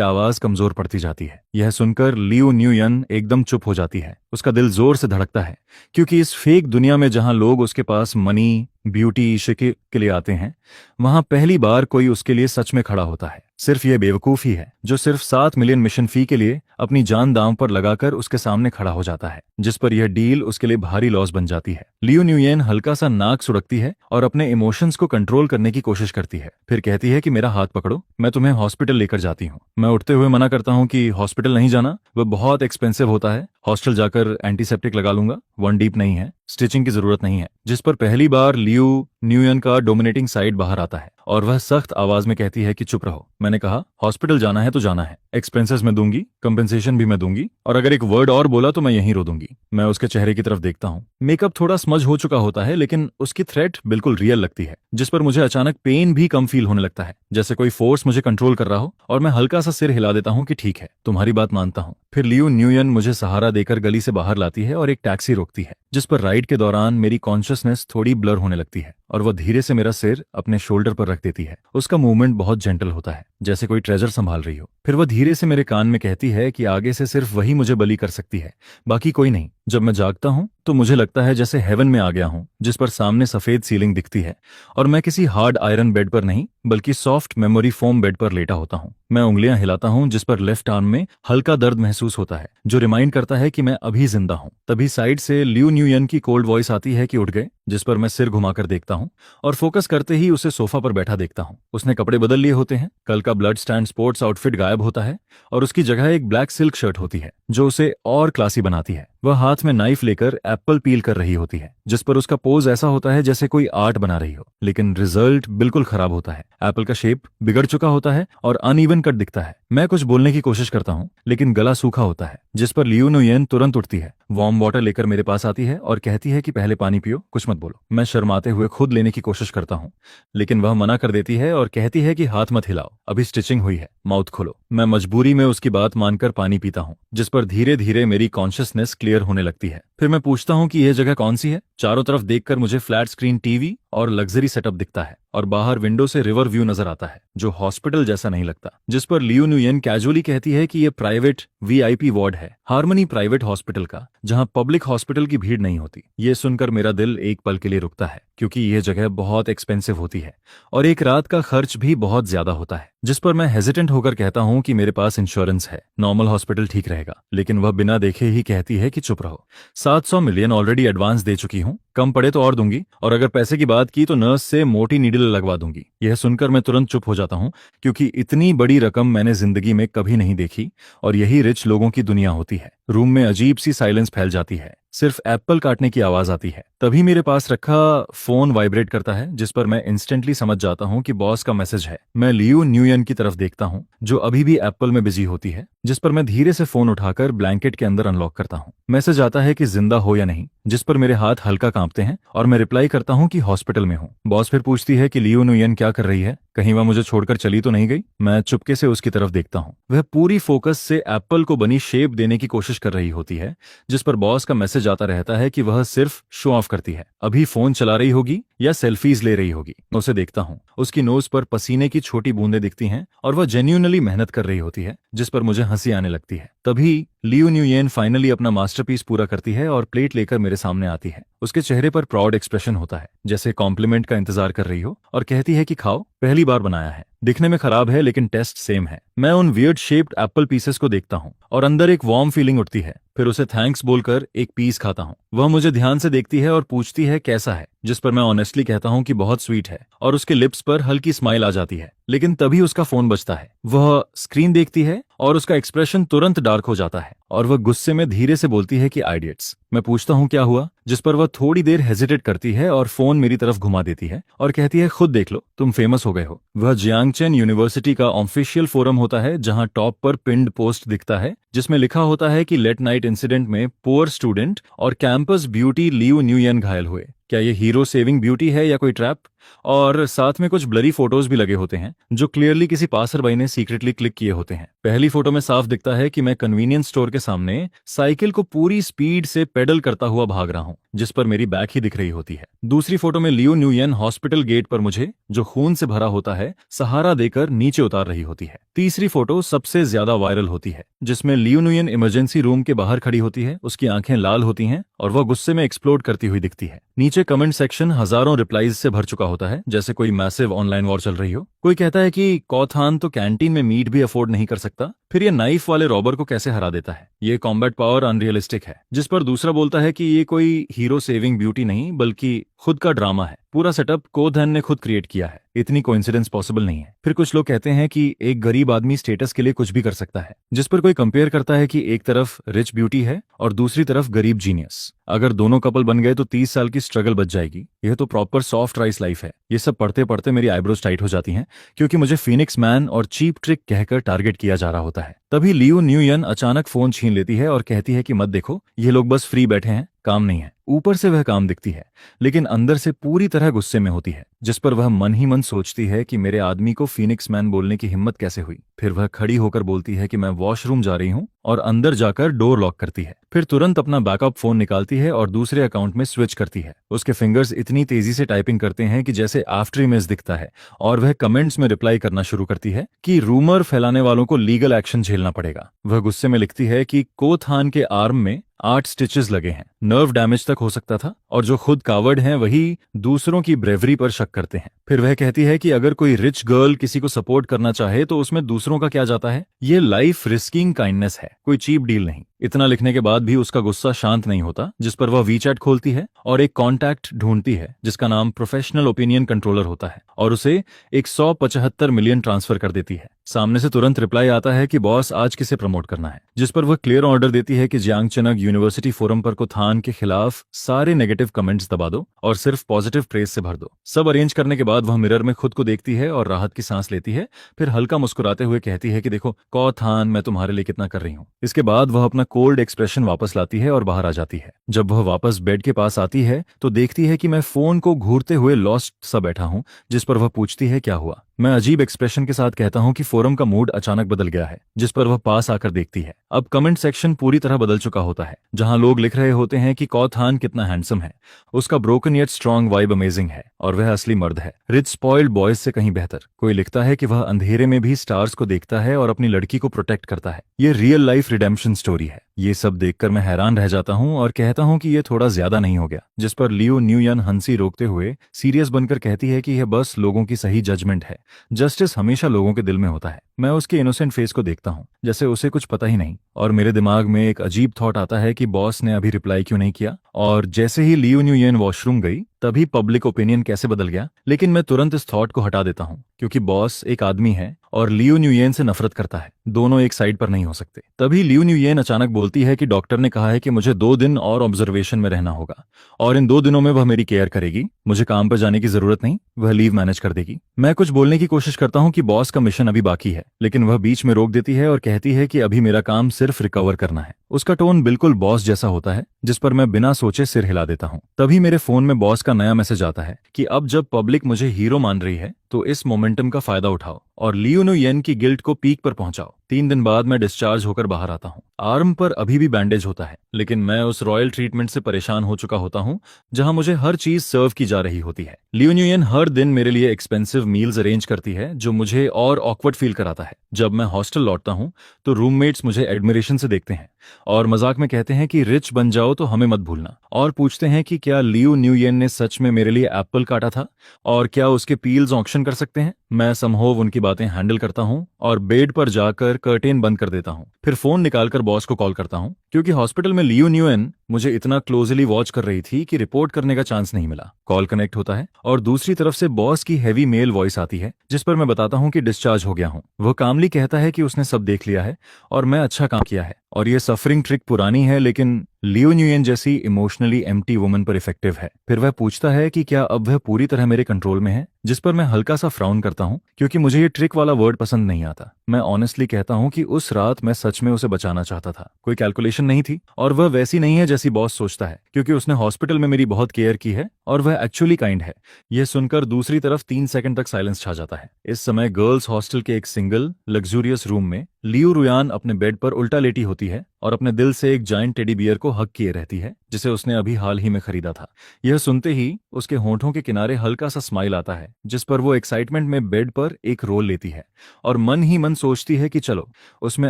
आवाज कमजोर पड़ती जाती है। यह सुनकर लियू न्यूयन एकदम चुप हो जाती है। उसका दिल जोर से धड़कता है, क्योंकि इस फेक दुनिया में जहां लोग उसके पास मनी, ब्यूटी, इश्क के लिए आते हैं, वहां पहली बार कोई उसके लिए सच में खड़ा होता है। सिर्फ यह बेवकूफ ही है जो सिर्फ 7 मिलियन मिशन फी के लिए अपनी जान दांव पर लगाकर उसके सामने खड़ा हो जाता है, जिस पर यह डील उसके लिए भारी लॉस बन जाती है। लियू न्यूयेन हल्का सा नाक सुड़कती है और अपने इमोशंस को कंट्रोल करने की कोशिश करती है। फिर कहती है कि मेरा हाथ पकड़ो, मैं तुम्हें हॉस्पिटल लेकर जाती हूँ। मैं उठते हुए मना करता हूँ कि हॉस्पिटल नहीं जाना, वह बहुत एक्सपेंसिव होता है। हॉस्टल जाकर एंटीसेप्टिक लगा लूंगा, 1 डीप नहीं है, स्टिचिंग की जरूरत नहीं है। जिस पर पहली बार लियू न्यूयन का डोमिनेटिंग साइड बाहर आता है और वह सख्त आवाज में कहती है कि चुप रहो। मैंने कहा हॉस्पिटल जाना है तो जाना है, एक्सपेंसेस मैं दूंगी, कंपेंसेशन भी मैं दूंगी, और अगर एक वर्ड और बोला तो मैं यहीं रो दूंगी। मैं उसके चेहरे की तरफ देखता हूँ। मेकअप थोड़ा स्मज हो चुका होता है, लेकिन उसकी थ्रेट बिल्कुल रियल लगती है, जिस पर मुझे अचानक पेन भी कम फील होने लगता है, जैसे कोई फोर्स मुझे कंट्रोल कर रहा हो, और मैं हल्का सा सिर हिला देता हूँ कि ठीक है, तुम्हारी बात मानता हूँ। फिर लियू न्यूयन मुझे सहारा देकर गली से बाहर लाती है और एक टैक्सी रोकती है, जिस पर राइड के दौरान मेरी कॉन्शियसनेस थोड़ी ब्लर होने लगती है और वह धीरे से मेरा सिर अपने शोल्डर पर रख देती है। उसका मूवमेंट बहुत जेंटल होता है, जैसे कोई ट्रेजर संभाल रही हो। फिर वह धीरे से मेरे कान में कहती है कि आगे से सिर्फ वही मुझे बली कर सकती है, बाकी कोई नहीं। जब मैं जागता हूँ तो मुझे लगता है जैसे हेवन में आ गया हूँ, जिस पर सामने सफेद सीलिंग दिखती है और मैं किसी हार्ड आयरन बेड पर नहीं बल्कि सॉफ्ट मेमोरी फोम बेड पर लेटा होता हूँ। मैं उंगलियां हिलाता हूँ, जिस पर लेफ्ट आर्म में हल्का दर्द महसूस होता है, जो रिमाइंड करता है कि मैं अभी जिंदा हूँ। तभी साइड से लियू न्यूयन की कोल्ड वॉइस आती है कि उठ गए, जिस पर मैं सिर घुमाकर देखता हूँ और फोकस करते ही उसे सोफा पर बैठा देखता हूँ। उसने कपड़े बदल लिए होते हैं, कल का ब्लड स्टैंड स्पोर्ट्स आउटफिट गायब होता है और उसकी जगह एक ब्लैक सिल्क शर्ट होती है, जो उसे और क्लासी बनाती है। वह हाथ में नाइफ लेकर एप्पल पील कर रही होती है, जिस पर उसका पोज ऐसा होता है जैसे कोई आर्ट बना रही हो, लेकिन रिजल्ट बिल्कुल खराब होता है। एप्पल का शेप बिगड़ चुका होता है और अनइवन कट दिखता है। मैं कुछ बोलने की कोशिश करता हूँ, लेकिन गला सूखा होता है, जिस पर लियू न्यूयन तुरंत उठती है, वार्म वाटर लेकर मेरे पास आती है और कहती है कि पहले पानी पियो, कुछ मत बोलो। मैं शर्माते हुए खुद लेने की कोशिश करता हूँ, लेकिन वह मना कर देती है और कहती है कि हाथ मत हिलाओ, अभी स्टिचिंग हुई है, माउथ खोलो। मैं मजबूरी में उसकी बात मानकर पानी पीता हूँ, जिस पर धीरे धीरे मेरी कॉन्शियसनेस क्लियर होने लगती है। फिर मैं पूछता हूँ कि यह जगह कौन सी है। चारों तरफ देखकर मुझे फ्लैट स्क्रीन टीवी और लग्जरी सेटअप दिखता है और बाहर विंडो से रिवर व्यू नजर आता है, जो हॉस्पिटल जैसा नहीं लगता। जिस पर लियू न्यूयन कैजुअली कहती है कि यह प्राइवेट वीआईपी वार्ड है, हार्मनी प्राइवेट हॉस्पिटल का, जहां पब्लिक हॉस्पिटल की भीड़ नहीं होती। ये सुनकर मेरा दिल एक पल के लिए रुकता है, क्योंकि यह जगह बहुत एक्सपेंसिव होती है और एक रात का खर्च भी बहुत ज्यादा होता है। जिस पर मैं हेजिटेंट होकर कहता हूं कि मेरे पास इंश्योरेंस है, नॉर्मल हॉस्पिटल ठीक रहेगा, लेकिन वह बिना देखे ही कहती है कि चुप रहो, 700 मिलियन ऑलरेडी एडवांस दे चुकी हूं, कम पड़े तो और दूंगी, और अगर पैसे की बात की तो नर्स से मोटी नीडल लगवा दूंगी। यह सुनकर मैं तुरंत चुप हो जाता हूं, क्योंकि इतनी बड़ी रकम मैंने जिंदगी में कभी नहीं देखी और यही रिच लोगों की दुनिया होती है। रूम में अजीब सी साइलेंस फैल जाती है, सिर्फ एप्पल काटने की आवाज आती है। तभी मेरे पास रखा फोन वाइब्रेट करता है, जिस पर मैं इंस्टेंटली समझ जाता हूँ कि बॉस का मैसेज है। मैं लियो न्यूयन की तरफ देखता हूँ, जो अभी भी एप्पल में बिजी होती है, जिस पर मैं धीरे से फोन उठाकर ब्लैंकेट के अंदर अनलॉक करता हूँ। मैसेज आता है कि जिंदा हो या नहीं, जिस पर मेरे हाथ हल्का कांपते हैं और मैं रिप्लाई करता हूँ कि हॉस्पिटल में हूँ। बॉस फिर पूछती है कि लियो न्यूयन क्या कर रही है, कहीं वह मुझे छोड़कर चली तो नहीं गई। मैं चुपके से उसकी तरफ देखता हूँ। वह पूरी फोकस से एप्पल को बनी शेप देने की कोशिश कर रही होती है, जिस पर बॉस का मैसेज आता रहता है कि वह सिर्फ शो ऑफ करती है, अभी फोन चला रही होगी या सेल्फीज ले रही होगी। मैं उसे देखता हूँ। उसकी नोज पर पसीने की छोटी बूंदें दिखती हैं और वह जेन्युइनली मेहनत कर रही होती है, जिस पर मुझे हंसी आने लगती है। तभी लियो न्यूयेन फाइनली अपना मास्टरपीस पूरा करती है और प्लेट लेकर मेरे सामने आती है। उसके चेहरे पर प्राउड एक्सप्रेशन होता है, जैसे कॉम्प्लीमेंट का इंतजार कर रही हो, और कहती है कि खाओ, पहली बार बनाया है, दिखने में खराब है लेकिन टेस्ट सेम है। मैं उन वियर्ड शेप्ड एप्पल पीसेस को देखता हूँ और अंदर एक वार्म फीलिंग उठती है। फिर उसे थैंक्स बोलकर एक पीस खाता हूँ। वह मुझे ध्यान से देखती है और पूछती है कैसा है, जिस पर मैं ऑनेस्टली कहता हूँ कि बहुत स्वीट है, और उसके लिप्स पर हल्की स्माइल आ जाती है। लेकिन तभी उसका फोन बजता है। वह स्क्रीन देखती है और उसका एक्सप्रेशन तुरंत डार्क हो जाता है और वह गुस्से में धीरे से बोलती है कि आइडियट्स। मैं पूछता हूँ क्या हुआ, जिस पर वह थोड़ी देर हेजिटेट करती है और फोन मेरी तरफ घुमा देती है और कहती है खुद देख लो, तुम फेमस हो गए हो। वह जियांगचेन यूनिवर्सिटी का ऑफिशियल फोरम होता है, जहां टॉप पर पिंड पोस्ट दिखता है, जिसमें लिखा होता है कि लेट नाइट इंसिडेंट में पुअर स्टूडेंट और कैंपस ब्यूटी लियो न्यूयन घायल हुए। क्या ये हीरो सेविंग ब्यूटी है या कोई ट्रैप? और साथ में कुछ ब्लरी फोटोज भी लगे होते हैं, जो क्लियरली किसी पासरबाई ने सीक्रेटली क्लिक किए होते हैं। पहली फोटो में साफ दिखता है कि मैं कन्वीनियंस स्टोर के सामने साइकिल को पूरी स्पीड से पेडल करता हुआ भाग रहा हूँ, जिस पर मेरी बैक ही दिख रही होती है। दूसरी फोटो में लियो न्यूयन हॉस्पिटल गेट पर मुझे, जो खून से भरा होता है, सहारा देकर नीचे उतार रही होती है। तीसरी फोटो सबसे ज्यादा वायरल होती है, जिसमें लियो न्यूयन इमरजेंसी रूम के बाहर खड़ी होती है, उसकी आंखें लाल होती हैं और वह गुस्से में एक्सप्लोड करती हुई दिखती है। नीचे कमेंट सेक्शन हजारों रिप्लाईज से भर चुका होता है, जैसे कोई मैसिव ऑनलाइन वॉर चल रही हो। कोई कहता है कि कौथान तो कैंटीन में मीट भी अफोर्ड नहीं कर सकता, फिर ये नाइफ वाले रॉबर को कैसे हरा देता है, ये कॉम्बैट पावर अनरियलिस्टिक है। जिस पर दूसरा बोलता है कि ये कोई हीरो सेविंग ब्यूटी नहीं, बल्कि खुद का ड्रामा है, पूरा सेटअप कोधन ने खुद क्रिएट किया है, इतनी कोइंसिडेंस पॉसिबल नहीं है। फिर कुछ लोग कहते हैं कि एक गरीब आदमी स्टेटस के लिए कुछ भी कर सकता है, जिस पर कोई कंपेयर करता है कि एक तरफ रिच ब्यूटी है और दूसरी तरफ गरीब जीनियस। अगर दोनों कपल बन गए तो 30 साल की स्ट्रगल बच जाएगी। यह तो प्रॉपर सॉफ्ट राइस लाइफ है। ये सब पढ़ते पढ़ते मेरी आईब्रोज टाइट हो जाती हैं, क्योंकि मुझे फीनिक्स मैन और चीप ट्रिक कहकर टारगेट किया जा रहा होता है। तभी लियो न्यूयन अचानक फोन छीन लेती है और कहती है कि मत देखो, ये लोग बस फ्री बैठे हैं, काम नहीं है। ऊपर से वह काम दिखती है, लेकिन अंदर से पूरी तरह गुस्से में होती है, जिस पर वह मन ही मन सोचती है कि मेरे आदमी को फीनिक्स मैन बोलने की हिम्मत कैसे हुई। फिर वह खड़ी होकर बोलती है कि मैं वॉशरूम जा रही हूँ और अंदर जाकर डोर लॉक करती है। फिर तुरंत अपना बैकअप फोन निकालती है और दूसरे अकाउंट में स्विच करती है। उसके फिंगर्स इतनी तेजी से टाइपिंग करते हैं कि जैसे आफ्टर इमेज दिखता है, और वह कमेंट्स में रिप्लाई करना शुरू करती है कि रूमर फैलाने वालों को लीगल एक्शन झेलना पड़ेगा। वह गुस्से में लिखती है कि कोथान के आर्म में 8 स्टिचेस लगे हैं, नर्व डैमेज तक हो सकता था, और जो खुद कावर्ड हैं वही दूसरों की ब्रेवरी पर शक करते हैं। फिर वह कहती है कि अगर कोई रिच गर्ल किसी को सपोर्ट करना चाहे तो उसमें दूसरों का क्या जाता है, ये लाइफ रिस्किंग काइंडनेस है, कोई चीप डील नहीं। इतना लिखने के बाद भी उसका गुस्सा शांत नहीं होता, जिस पर वह वीचैट खोलती है और एक कॉन्टैक्ट ढूंढती है जिसका नाम प्रोफेशनल ओपिनियन कंट्रोलर होता है, और उसे 175 मिलियन ट्रांसफर कर देती है। सामने से तुरंत रिप्लाई आता है कि बॉस आज किसे प्रमोट करना है, जिस पर वह क्लियर ऑर्डर देती है कि जियांगचेनग यूनिवर्सिटी फोरम पर कोथान के खिलाफ सारे नेगेटिव कमेंट्स दबा दो और सिर्फ पॉजिटिव प्रेस से भर दो। सब अरेंज करने के बाद वह मिरर में खुद को देखती है और राहत की सांस लेती है। फिर हल्का मुस्कुराते हुए कहती है कि देखो कोथान, मैं तुम्हारे लिए कितना कर रही हूँ। इसके बाद वह अपना कोल्ड एक्सप्रेशन वापस लाती है और बाहर आ जाती है। जब वह वापस बेड के पास आती है तो देखती है कि मैं फोन को घूरते हुए लॉस्ट सा बैठा हूँ, जिस पर वह पूछती है क्या हुआ। मैं अजीब एक्सप्रेशन के साथ कहता हूं कि फोरम का मूड अचानक बदल गया है, जिस पर वह पास आकर देखती है। अब कमेंट सेक्शन पूरी तरह बदल चुका होता है, जहां लोग लिख रहे होते हैं कि कोथान कितना हैंडसम है, उसका broken yet strong vibe amazing है और वह असली मर्द है, रिच स्पॉइल्ड बॉयज से कहीं बेहतर। कोई लिखता है कि वह अंधेरे में भी स्टार्स को देखता है और अपनी लड़की को प्रोटेक्ट करता है। ये रियल लाइफ रिडेम्पशन स्टोरी है। ये सब देखकर मैं हैरान रह जाता हूं और कहता हूं कि यह थोड़ा ज्यादा नहीं हो गया, जिस पर लियो न्यूयन हंसी रोकते हुए सीरियस बनकर कहती है कि यह बस लोगों की सही जजमेंट है, जस्टिस हमेशा लोगों के दिल में होता है। मैं उसके इनोसेंट फेस को देखता हूँ, जैसे उसे कुछ पता ही नहीं, और मेरे दिमाग में एक अजीब थॉट आता है कि बॉस ने अभी रिप्लाई क्यों नहीं किया। और जैसे ही लियू न्यूयेन वॉशरूम गई तभी पब्लिक ओपिनियन कैसे बदल गया। लेकिन मैं तुरंत इस थॉट को हटा देता हूँ क्योंकि बॉस एक आदमी है और लियू न्यूयेन से नफरत करता है। दोनों एक साइड पर नहीं हो सकते। तभी लियू न्यूयेन अचानक बोलती है कि डॉक्टर ने कहा है कि मुझे 2 दिन और ऑब्जर्वेशन में रहना होगा और इन 2 दिनों में वह मेरी केयर करेगी। मुझे काम पर जाने की जरूरत नहीं, वह लीव मैनेज कर देगी। मैं कुछ बोलने की कोशिश करता हूँ कि बॉस का मिशन अभी बाकी है, लेकिन वह बीच में रोक देती है और कहती है कि अभी मेरा काम सिर्फ रिकवर करना है। उसका टोन बिल्कुल बॉस जैसा होता है, जिस पर मैं बिना सोचे सिर हिला देता हूँ। तभी मेरे फोन में बॉस का नया मैसेज आता है कि अब जब पब्लिक मुझे हीरो मान रही है तो इस मोमेंटम का फायदा उठाओ और लियू न्यूयेन की गिल्ट को पीक पर पहुंचाओ। 3 दिन बाद मैं डिस्चार्ज होकर बाहर आता हूँ। आर्म पर अभी भी बैंडेज होता है, लेकिन मैं उस रॉयल ट्रीटमेंट से परेशान हो चुका होता हूँ जहां मुझे हर चीज सर्व की जा रही होती है। लियू न्यूयेन हर दिन मेरे लिए एक्सपेंसिव मील्स अरेंज करती है जो मुझे और ऑकवर्ड फील कराता है। जब मैं हॉस्टल लौटता हूँ तो रूममेट्स मुझे एडमिरेशन से देखते हैं और मजाक में कहते हैं कि रिच बन जाओ तो हमें मत भूलना, और पूछते हैं कि क्या लियू न्यूयेन ने सच में मेरे लिए एप्पल काटा था और क्या उसके पील्स ऑक्शन कर सकते हैं। मैं समहोव उनकी बातें हैंडल करता हूँ और बेड पर जाकर कर्टेन बंद कर देता हूँ। फिर फोन निकालकर बॉस को कॉल करता हूँ क्योंकि हॉस्पिटल में लियू न्यूयेन मुझे इतना क्लोजली वॉच कर रही थी कि रिपोर्ट करने का चांस नहीं मिला। कॉल कनेक्ट होता है और दूसरी तरफ से बॉस की हैवी मेल वॉइस आती है जिस पर मैं बताता हूँ कि डिस्चार्ज हो गया हूँ। वह कामली कहता है कि उसने सब देख लिया है और मैं अच्छा काम किया है और ये सफरिंग ट्रिक पुरानी है लेकिन लियू न्यूयेन जैसी इमोशनली एम्प्टी वुमन पर इफेक्टिव है। फिर वह पूछता है कि क्या अब वह पूरी तरह मेरे कंट्रोल में है, जिस पर मैं हल्का सा फ्राउन करता हूँ क्योंकि मुझे ये ट्रिक वाला वर्ड पसंद नहीं आता। मैं ऑनेस्टली कहता हूँ कि उस रात मैं सच में उसे बचाना चाहता था, कोई कैलकुलेशन नहीं थी और वह वैसी नहीं है जैसी बॉस सोचता है क्योंकि उसने हॉस्पिटल में मेरी बहुत केयर की है और वह एक्चुअली काइंड है। यह सुनकर दूसरी तरफ 3 सेकंड तक साइलेंस छा जाता है। इस समय गर्ल्स हॉस्टल के एक सिंगल लग्जूरियस रूम में लियू रुयान अपने बेड पर उल्टा लेटी होती है और अपने दिल से एक जायंट टेडी बियर को हक किए रहती है जिसे उसने अभी हाल ही में खरीदा था। यह सुनते ही उसके होंठों के किनारे हल्का सा स्माइल आता है जिस पर वो एक्साइटमेंट में बेड पर एक रोल लेती है और मन ही मन सोचती है कि चलो, उसमें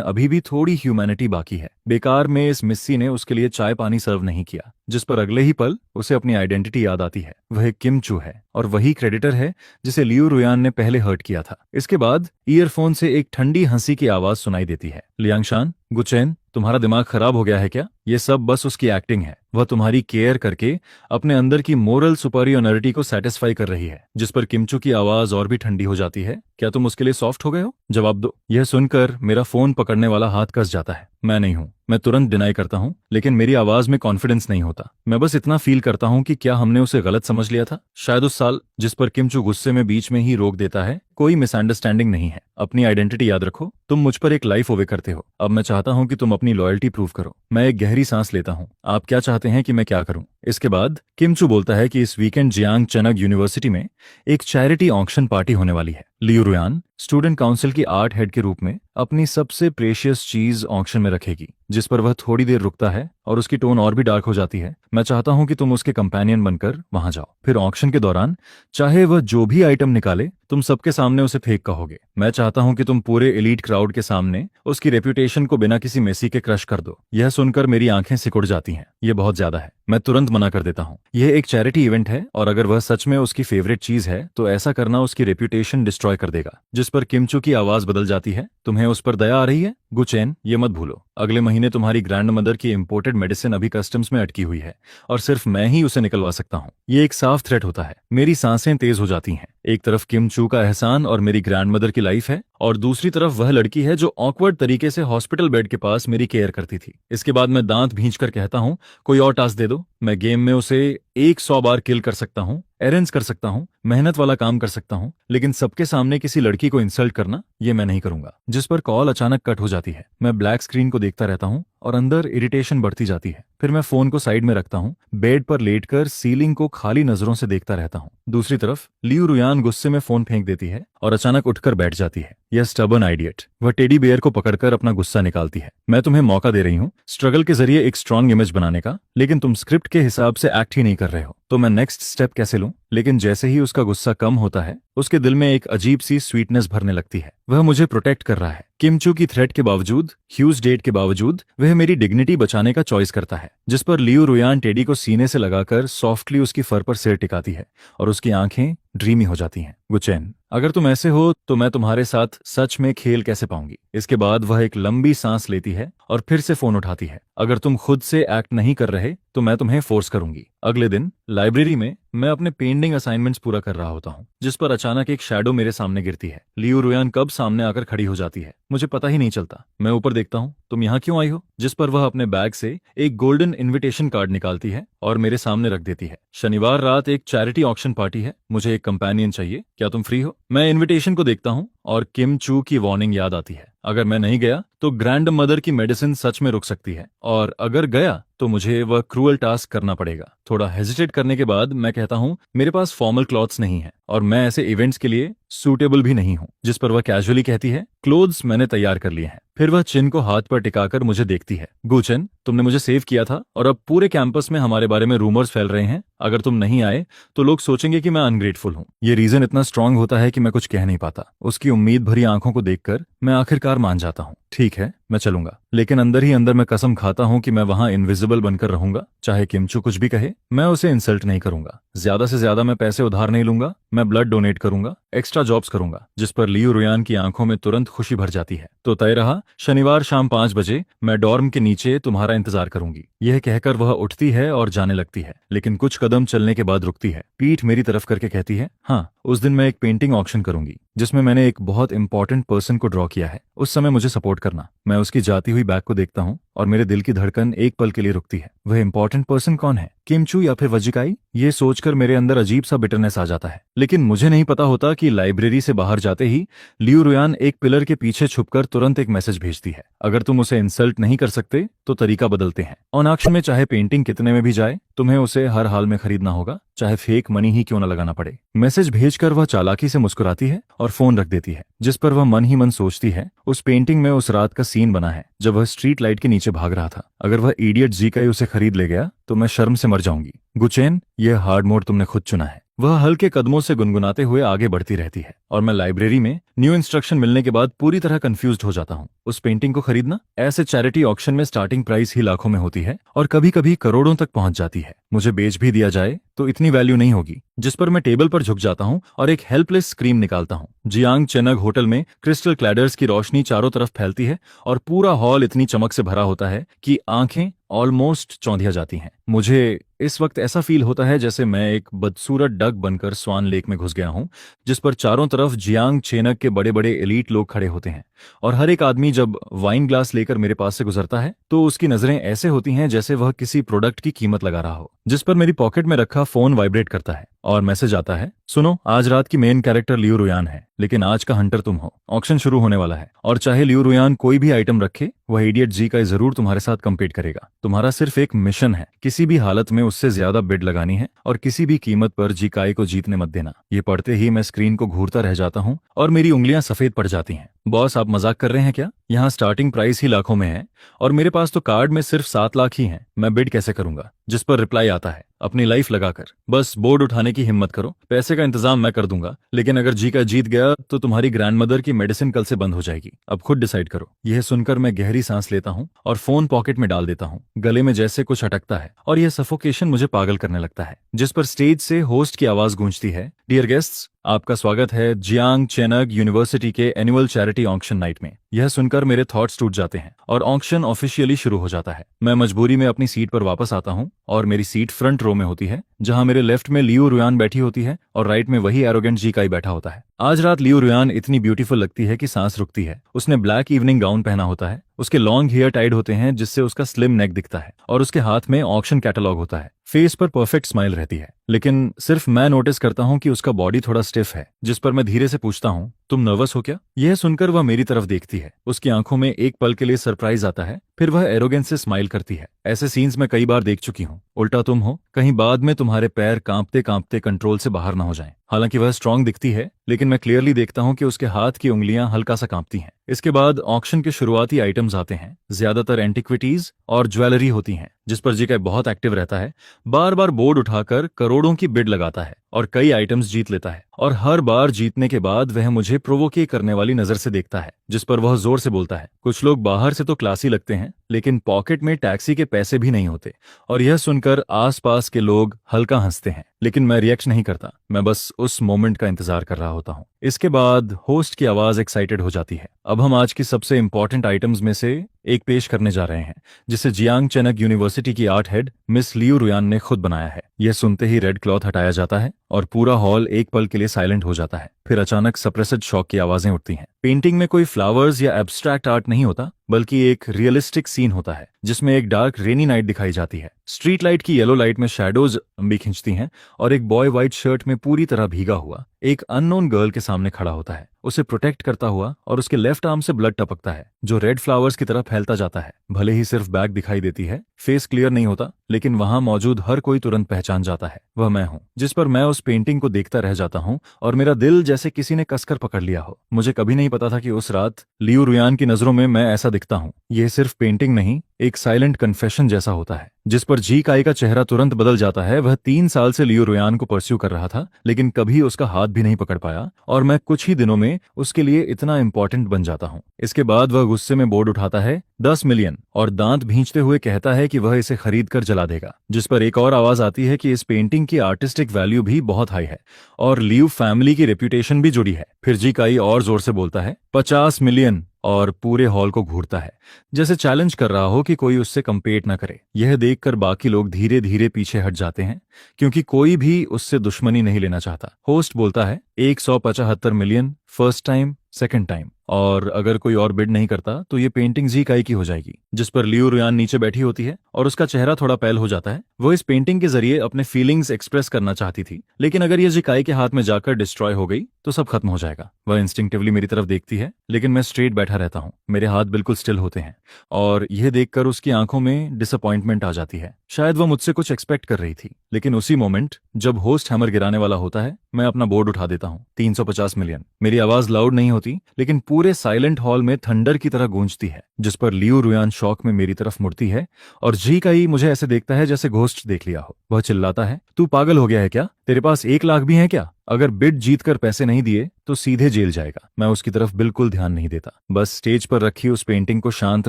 अभी भी थोड़ी ह्यूमैनिटी बाकी है। बेकार में इस मिस्सी ने उसके लिए चाय पानी सर्व नहीं किया, जिस पर अगले ही पल उसे अपनी आइडेंटिटी याद आती है। वह किम चू है और वही क्रेडिटर है जिसे लियू रुयान ने पहले हर्ट किया था। इसके बाद ईयरफोन से एक ठंडी हंसी की आवाज सुनाई देती है। लियांगशान, गुचेन, तुम्हारा दिमाग खराब हो गया है क्या? ये सब बस उसकी एक्टिंग है। वह तुम्हारी केयर करके अपने अंदर की मोरल सुपीरियरिटी को सेटिस्फाई कर रही है। जिस पर किमचू की आवाज और भी ठंडी हो जाती है। क्या तुम उसके लिए सॉफ्ट हो गए हो? जवाब दो। यह सुनकर मेरा फोन पकड़ने वाला हाथ कस जाता है। मैं नहीं हूं। मैं तुरंत डिनाई करता हूं, लेकिन मेरी आवाज में कॉन्फिडेंस नहीं होता। मैं बस इतना फील करता हूं कि क्या हमने उसे गलत समझ लिया था। शायद उस साल। जिस पर किमचू गुस्से में बीच में ही रोक देता है, कोई मिसअंडरस्टैंडिंग नहीं है। अपनी आइडेंटिटी याद रखो। तुम मुझ पर एक लाइफ ओवे करते हो। अब मैं चाहता हूं कि तुम अपनी लॉयल्टी प्रूव करो। मैं एक गहरी सांस लेता हूं। आप क्या चाहते हैं कि मैं क्या करूं? इसके बाद किमचू बोलता है कि इस वीकेंड जियांग चनग यूनिवर्सिटी में एक चैरिटी ऑक्शन पार्टी होने वाली है। लियू रुयान स्टूडेंट काउंसिल की आर्ट हेड के रूप में अपनी सबसे प्रेशियस चीज ऑक्शन में रखेगी। जिस पर वह थोड़ी देर रुकता है और उसकी टोन और भी डार्क हो जाती है। मैं चाहता हूं कि तुम उसके कंपेनियन बनकर वहां जाओ। फिर ऑक्शन के दौरान चाहे वह जो भी आइटम निकाले, तुम सबके सामने उसे फेंक कहोगे। मैं चाहता हूं कि तुम पूरे एलीट क्राउड के सामने उसकी रेप्यूटेशन को बिना किसी मेसी के क्रश कर दो। यह सुनकर मेरी आंखें सिकुड़ जाती हैं। यह बहुत ज्यादा है। मैं तुरंत मना कर देता हूं। यह एक चैरिटी इवेंट है और अगर वह सच में उसकी फेवरेट चीज है तो ऐसा करना उसकी रेप्यूटेशन डिस्ट्रॉय कर देगा। जिस पर किमचू की आवाज बदल जाती है। तुम्हें उस पर दया आ रही है? गुचेन, ये मत भूलो, अगले महीने तुम्हारी ग्रैंड मदर की इंपोर्टेड मेडिसिन अभी कस्टम्स में अटकी हुई है और सिर्फ मैं ही उसे निकलवा सकता हूँ। ये एक साफ थ्रेट होता है। मेरी सांसें तेज हो जाती हैं। एक तरफ किमचू का एहसान और मेरी ग्रैंड मदर की लाइफ है और दूसरी तरफ वह लड़की है जो ऑकवर्ड तरीके से हॉस्पिटल बेड के पास मेरी केयर करती थी। इसके बाद मैं दांत भींच कर कहता हूँ, कोई और टास्क दे दो। मैं गेम में उसे 100 बार किल कर सकता हूँ, एरेंज कर सकता हूँ, मेहनत वाला काम कर सकता हूँ, लेकिन सबके सामने किसी लड़की को इंसल्ट करना, ये मैं नहीं करूंगा। जिस पर कॉल अचानक कट हो जाती है। मैं ब्लैक स्क्रीन को देखता रहता हूँ और अंदर इरिटेशन बढ़ती जाती है। फिर मैं फोन को साइड में रखता हूँ, बेड पर लेटकर सीलिंग को खाली नजरों से देखता रहता हूँ। दूसरी तरफ लियू रुयान गुस्से में फोन फेंक देती है और अचानक उठकर बैठ जाती है। यह स्टबर्न आइडियट। वह टेडी बेयर को पकड़कर अपना गुस्सा निकालती है। मैं तुम्हें मौका दे रही हूँ स्ट्रगल के जरिए एक स्ट्रांग इमेज बनाने का, लेकिन तुम स्क्रिप्ट के हिसाब से एक्ट ही नहीं कर रहे हो, तो मैं नेक्स्ट स्टेप कैसे लूं? लेकिन जैसे ही उसका गुस्सा कम होता है, उसके दिल में एक अजीब सी स्वीटनेस भरने लगती है। वह मुझे प्रोटेक्ट कर रहा है। किमचू की थ्रेट के बावजूद, ह्यूज डेट के बावजूद, वह मेरी डिग्निटी बचाने का चॉइस करता है। जिस पर लियू रुयान टेडी को सीने से लगाकर सॉफ्टली उसकी फर पर सिर टिकाती है और उसकी आंखें ड्रीमी हो जाती हैं। गुचैन, अगर तुम ऐसे हो तो मैं तुम्हारे साथ सच में खेल कैसे पाऊंगी। इसके बाद वह एक लंबी सांस लेती है और फिर से फोन उठाती है। अगर तुम खुद से एक्ट नहीं कर रहे तो मैं तुम्हें फोर्स करूंगी। अगले दिन लाइब्रेरी में मैं अपने पेंडिंग असाइनमेंट्स पूरा कर रहा होता हूँ, जिस पर अचानक एक शैडो मेरे सामने गिरती है। लियू रुयान कब सामने आकर खड़ी हो जाती है मुझे पता ही नहीं चलता। मैं ऊपर देखता हूँ, तुम यहाँ क्यों आई हो? जिस पर वह अपने बैग से एक गोल्डन इनविटेशन कार्ड निकालती है और मेरे सामने रख देती है। शनिवार रात एक चैरिटी ऑक्शन पार्टी है, मुझे एक कंपेनियन चाहिए, क्या तुम फ्री हो? मैं इनविटेशन को देखता हूँ और किम चू की वार्निंग याद आती है। अगर मैं नहीं गया तो ग्रैंड मदर की मेडिसिन सच में रुक सकती है, और अगर गया तो मुझे वह क्रूअल टास्क करना पड़ेगा। थोड़ा हेजिटेट करने के बाद मैं कहता हूँ, मेरे पास फॉर्मल क्लॉथ्स नहीं है और मैं ऐसे इवेंट्स के लिए सूटेबल भी नहीं हूँ। जिस पर वह कैजुअली कहती है, क्लोथ्स मैंने तैयार कर लिए हैं। फिर वह चिन को हाथ पर टिकाकर मुझे देखती है। गुचेन, तुमने मुझे सेव किया था और अब पूरे कैंपस में हमारे बारे में रूमर्स फैल रहे हैं। अगर तुम नहीं आए तो लोग सोचेंगे कि मैं अनग्रेटफुल हूँ। ये रीजन इतना स्ट्रांग होता है कि मैं कुछ कह नहीं पाता। उसकी उम्मीद भरी आंखों को देखकर मैं आखिरकार मान जाता हूँ। ठीक है, मैं चलूंगा, लेकिन अंदर ही अंदर मैं कसम खाता हूँ कि मैं वहां इनविजिबल बनकर रहूंगा। चाहे किमचू कुछ भी कहे, मैं उसे इंसल्ट नहीं करूंगा। ज्यादा से ज्यादा मैं पैसे उधार नहीं लूंगा, मैं ब्लड डोनेट करूंगा, एक्स्ट्रा जॉब्स करूंगा। जिस पर लियू रुयान की आंखों में तुरंत खुशी भर जाती है। तो तय रहा, शनिवार शाम 5 बजे मैं डॉर्म के नीचे तुम्हारा इंतजार करूंगी। यह कहकर वह उठती है और जाने लगती है, लेकिन कुछ कदम चलने के बाद रुकती है, पीठ मेरी तरफ करके कहती है, हाँ, उस दिन मैं एक पेंटिंग ऑक्शन करूंगी जिसमें मैंने एक बहुत इंपॉर्टेंट पर्सन को ड्रॉ किया है। उस समय मुझे सपोर्ट करना। मैं उसकी जाती हुई बैग को देखता हूँ और मेरे दिल की धड़कन एक पल के लिए रुकती है। वह इंपॉर्टेंट पर्सन कौन है? किमचू या फिर वजिकाई? ये सोचकर मेरे अंदर अजीब सा बिटरनेस आ जाता है। लेकिन मुझे नहीं पता होता कि लाइब्रेरी से बाहर जाते ही लियू रुयान एक पिलर के पीछे छुपकर तुरंत एक मैसेज भेजती है, अगर तुम उसे इंसल्ट नहीं कर सकते तो तरीका बदलते हैं। ऑन ऑक्शन में चाहे पेंटिंग कितने में भी जाए, तुम्हें उसे हर हाल में खरीदना होगा, चाहे फेक मनी ही क्यों न लगाना पड़े। मैसेज भेजकर वह चालाकी से मुस्कुराती है और फोन रख देती है, जिस पर वह मन ही मन सोचती है, उस पेंटिंग में उस रात का सीन बना है जब वह स्ट्रीट लाइट के नीचे भाग रहा था। अगर वह इडियट जीकाई उसे खरीद ले गया तो मैं शर्म से मर जाऊंगी। गुचेन, यह हार्ड मोड तुमने खुद चुना है। वह हल्के कदमों से गुनगुनाते हुए आगे बढ़ती रहती है और मैं लाइब्रेरी में न्यू इंस्ट्रक्शन मिलने के बाद पूरी तरह कंफ्यूज्ड हो जाता हूँ। उस पेंटिंग को खरीदना? ऐसे चैरिटी ऑक्शन में स्टार्टिंग प्राइस ही लाखों में होती है और कभी कभी करोड़ों तक पहुंच जाती है। मुझे बेच भी दिया जाए तो इतनी वैल्यू नहीं होगी। जिस पर मैं टेबल पर झुक जाता हूँ और एक हेल्पलेस स्क्रीम निकालता हूँ। जियांग चेनग होटल में क्रिस्टल क्लैडर्स की रोशनी चारों तरफ फैलती है और पूरा हॉल इतनी चमक से भरा होता है कि आंखें ऑलमोस्ट चौंधिया जाती हैं। मुझे इस वक्त ऐसा फील होता है जैसे मैं एक बदसूरत डक बनकर स्वान लेक में घुस गया हूं, जिस पर चारों तरफ जियांग चेनग के बड़े बड़े एलीट लोग खड़े होते हैं और हर एक आदमी जब वाइन ग्लास लेकर मेरे पास से गुजरता है तो उसकी नजरें ऐसे होती हैं जैसे वह किसी प्रोडक्ट की कीमत लगा रहा हो। जिस पर मेरी पॉकेट में रखा फोन वाइब्रेट करता है और मैसेज आता है, सुनो, आज रात की मेन कैरेक्टर लियू रुयान है, लेकिन आज का हंटर तुम हो। ऑक्शन शुरू होने वाला है और चाहे लियू रुयान कोई भी आइटम रखे, वह इडियट जी का जरूर तुम्हारे साथ कम्पीट करेगा। तुम्हारा सिर्फ एक मिशन है, किसी भी हालत में उससे ज्यादा बिड लगानी है और किसी भी कीमत पर जीकाई को जीतने मत देना। ये पढ़ते ही मैं स्क्रीन को घूरता रह जाता हूँ और मेरी उंगलियां सफेद पड़ जाती हैं। बॉस, आप मजाक कर रहे हैं क्या? यहाँ स्टार्टिंग प्राइस ही लाखों में है और मेरे पास तो कार्ड में सिर्फ 7 लाख ही हैं। मैं बिड कैसे करूंगा? जिस पर रिप्लाई आता है, अपनी लाइफ लगाकर बस बोर्ड उठाने की हिम्मत करो, पैसे का इंतजाम मैं कर दूंगा, लेकिन अगर जी का जीत गया तो तुम्हारी ग्रैंडमदर की मेडिसिन कल से बंद हो जाएगी। अब खुद डिसाइड करो। यह सुनकर मैं गहरी सांस लेता हूँ और फोन पॉकेट में डाल देता हूँ। गले में जैसे कुछ अटकता है और यह सफोकेशन मुझे पागल करने लगता है। जिस पर स्टेज से होस्ट की आवाज गूंजती है, डियर गेस्ट्स, आपका स्वागत है जियांग चेनग यूनिवर्सिटी के एनुअल चैरिटी ऑक्शन नाइट में। यह सुनकर मेरे थॉट्स टूट जाते हैं और ऑक्शन ऑफिशियली शुरू हो जाता है। मैं मजबूरी में अपनी सीट पर वापस आता हूँ और मेरी सीट फ्रंट रो में होती है, जहां मेरे लेफ्ट में लियू रुयान बैठी होती है और राइट में वही एरोगेंट जीकाई बैठा होता है। आज रात लियू रुयान इतनी ब्यूटीफुल लगती है कि सांस रुकती है। उसने ब्लैक इवनिंग गाउन पहना होता है, उसके लॉन्ग हेयर टाइड होते हैं जिससे उसका स्लिम नेक दिखता है और उसके हाथ में ऑक्शन कैटलॉग होता है। फेस पर परफेक्ट स्माइल रहती है, लेकिन सिर्फ मैं नोटिस करता हूँ कि उसका बॉडी थोड़ा स्टिफ है। जिस पर मैं धीरे से पूछता हूँ, तुम नर्वस हो क्या? यह सुनकर वह मेरी तरफ देखती है। उसकी आंखों में एक पल के लिए सरप्राइज आता है, फिर वह एरोगेंस से स्माइल करती है। ऐसे सीन्स मैं कई बार देख चुकी हूँ। उल्टा तुम हो, कहीं बाद में तुम्हारे पैर कांपते कांपते कंट्रोल से बाहर ना हो जाएं। हालांकि वह स्ट्रांग दिखती है, लेकिन मैं क्लियरली देखता हूँ कि उसके हाथ की उंगलियां हल्का सा कांपती हैं। इसके बाद ऑक्शन के शुरुआती आइटम्स आते हैं। ज्यादातर एंटिक्विटीज और ज्वेलरी होती हैं, जिस पर जीकाई बहुत एक्टिव रहता है। बार बार बोर्ड उठाकर करोड़ों की बिड लगाता है और कई आइटम्स जीत लेता है। और हर बार जीतने के बाद वह मुझे प्रोवोकेट करने वाली नजर से देखता है, जिस पर वह जोर से बोलता है। कुछ लोग बाहर से तो क्लासी लगते हैं, लेकिन पॉकेट में टैक्सी के पैसे भी नहीं होते। और यह सुनकर आसपास के लोग हल्का हंसते हैं, लेकिन मैं रिएक्ट नहीं करता। मैं बस उस मोमेंट का इंतजार कर रहा होता हूँ। इसके बाद होस्ट की आवाज एक्साइटेड हो जाती है। अब हम आज की सबसे इंपॉर्टेंट आइटम्स में से एक पेश करने जा रहे हैं, जिसे जियांग चेनक यूनिवर्सिटी की आर्ट हेड मिस लियू रुयान ने खुद बनाया है। यह सुनते ही रेड क्लॉथ हटाया जाता है और पूरा हॉल एक पल के लिए साइलेंट हो जाता है। फिर अचानक सप्रेस्ड शॉक की आवाजें उठती हैं। पेंटिंग में कोई फ्लावर्स या एब्स्ट्रैक्ट आर्ट नहीं होता, बल्कि एक रियलिस्टिक सीन होता है, जिसमें एक डार्क रेनी नाइट दिखाई जाती है। स्ट्रीट लाइट की येलो लाइट में शैडोज लंबी खिंचती हैं और एक बॉय व्हाइट शर्ट में पूरी तरह भीगा हुआ एक अननोन गर्ल के सामने खड़ा होता है, उसे प्रोटेक्ट करता हुआ, और उसके लेफ्ट आर्म से ब्लड टपकता है जो रेड फ्लावर्स की तरह फैलता जाता है। भले ही सिर्फ बैक दिखाई देती है, फेस क्लियर नहीं होता, लेकिन वहां मौजूद हर कोई तुरंत पहचान जाता है वह मैं हूं। जिस पर मैं उस पेंटिंग को देखता रह जाता हूं और मेरा दिल जैसे किसी ने कसकर पकड़ लिया हो। मुझे कभी नहीं पता था कि उस रात लियू रुयान की नजरों में मैं ऐसा दिखता हूं। यह सिर्फ पेंटिंग नहीं, एक साइलेंट कन्फेशन जैसा होता है, जिस पर जी काई का चेहरा तुरंत बदल जाता है। वह 3 साल से लियू रुयान को परस्यू कर रहा था, लेकिन कभी उसका हाथ भी नहीं पकड़ पाया, और मैं कुछ ही दिनों में उसके लिए इतना इंपॉर्टेंट बन जाता हूं। इसके बाद वह गुस्से में बोर्ड उठाता है 10 मिलियन, और दांत भींचते हुए कहता है कि वह इसे खरीद कर जला देगा। जिस पर एक और आवाज आती है कि इस पेंटिंग की आर्टिस्टिक वैल्यू भी बहुत हाई है और लियू फैमिली की रेप्यूटेशन भी जुड़ी है। फिर जी काई और जोर से बोलता है 50 मिलियन, और पूरे हॉल को घूरता है, जैसे चैलेंज कर रहा हो कि कोई उससे कंपेट ना करे। यह देखकर बाकी लोग धीरे धीरे पीछे हट जाते हैं, क्योंकि कोई भी उससे दुश्मनी नहीं लेना चाहता। होस्ट बोलता है 175 million, first time, second time, और अगर कोई और बिड नहीं करता तो ये पेंटिंग जी काई की हो जाएगी। जिस पर लियू रुयान नीचे बैठी होती है और उसका चेहरा थोड़ा पैल हो जाता है। वो इस पेंटिंग के जरिए अपने फीलिंग्स एक्सप्रेस करना चाहती थी, लेकिन अगर ये जी काई के हाथ में जाकर डिस्ट्रॉय हो गई तो सब खत्म हो जाएगा। वह इंस्टिंक्टिवली मेरी तरफ देखती है, लेकिन मैं स्ट्रेट बैठा रहता हूँ। मेरे हाथ बिल्कुल स्टिल होते हैं, और यह देखकर उसकी आंखों में डिसअपॉइंटमेंट आ जाती है। शायद वह मुझसे कुछ एक्सपेक्ट कर रही थी। लेकिन उसी मोमेंट जब होस्ट हैमर गिराने वाला होता है, मैं अपना बोर्ड उठा देता हूँ। 350 मिलियन। मेरी आवाज लाउड नहीं होती, लेकिन पूरे साइलेंट हॉल में थंडर की तरह गूंजती है। जिस पर लियू रुयान शॉक में मेरी तरफ मुड़ती है, और जी काई मुझे ऐसे देखता है जैसे घोस्ट देख लिया हो। वह चिल्लाता है, तू पागल हो गया है क्या? तेरे पास 1 लाख भी है क्या? अगर बिड जीत कर पैसे नहीं दिए तो सीधे जेल जाएगा। मैं उसकी तरफ बिल्कुल ध्यान नहीं देता, बस स्टेज पर रखी उस पेंटिंग को शांत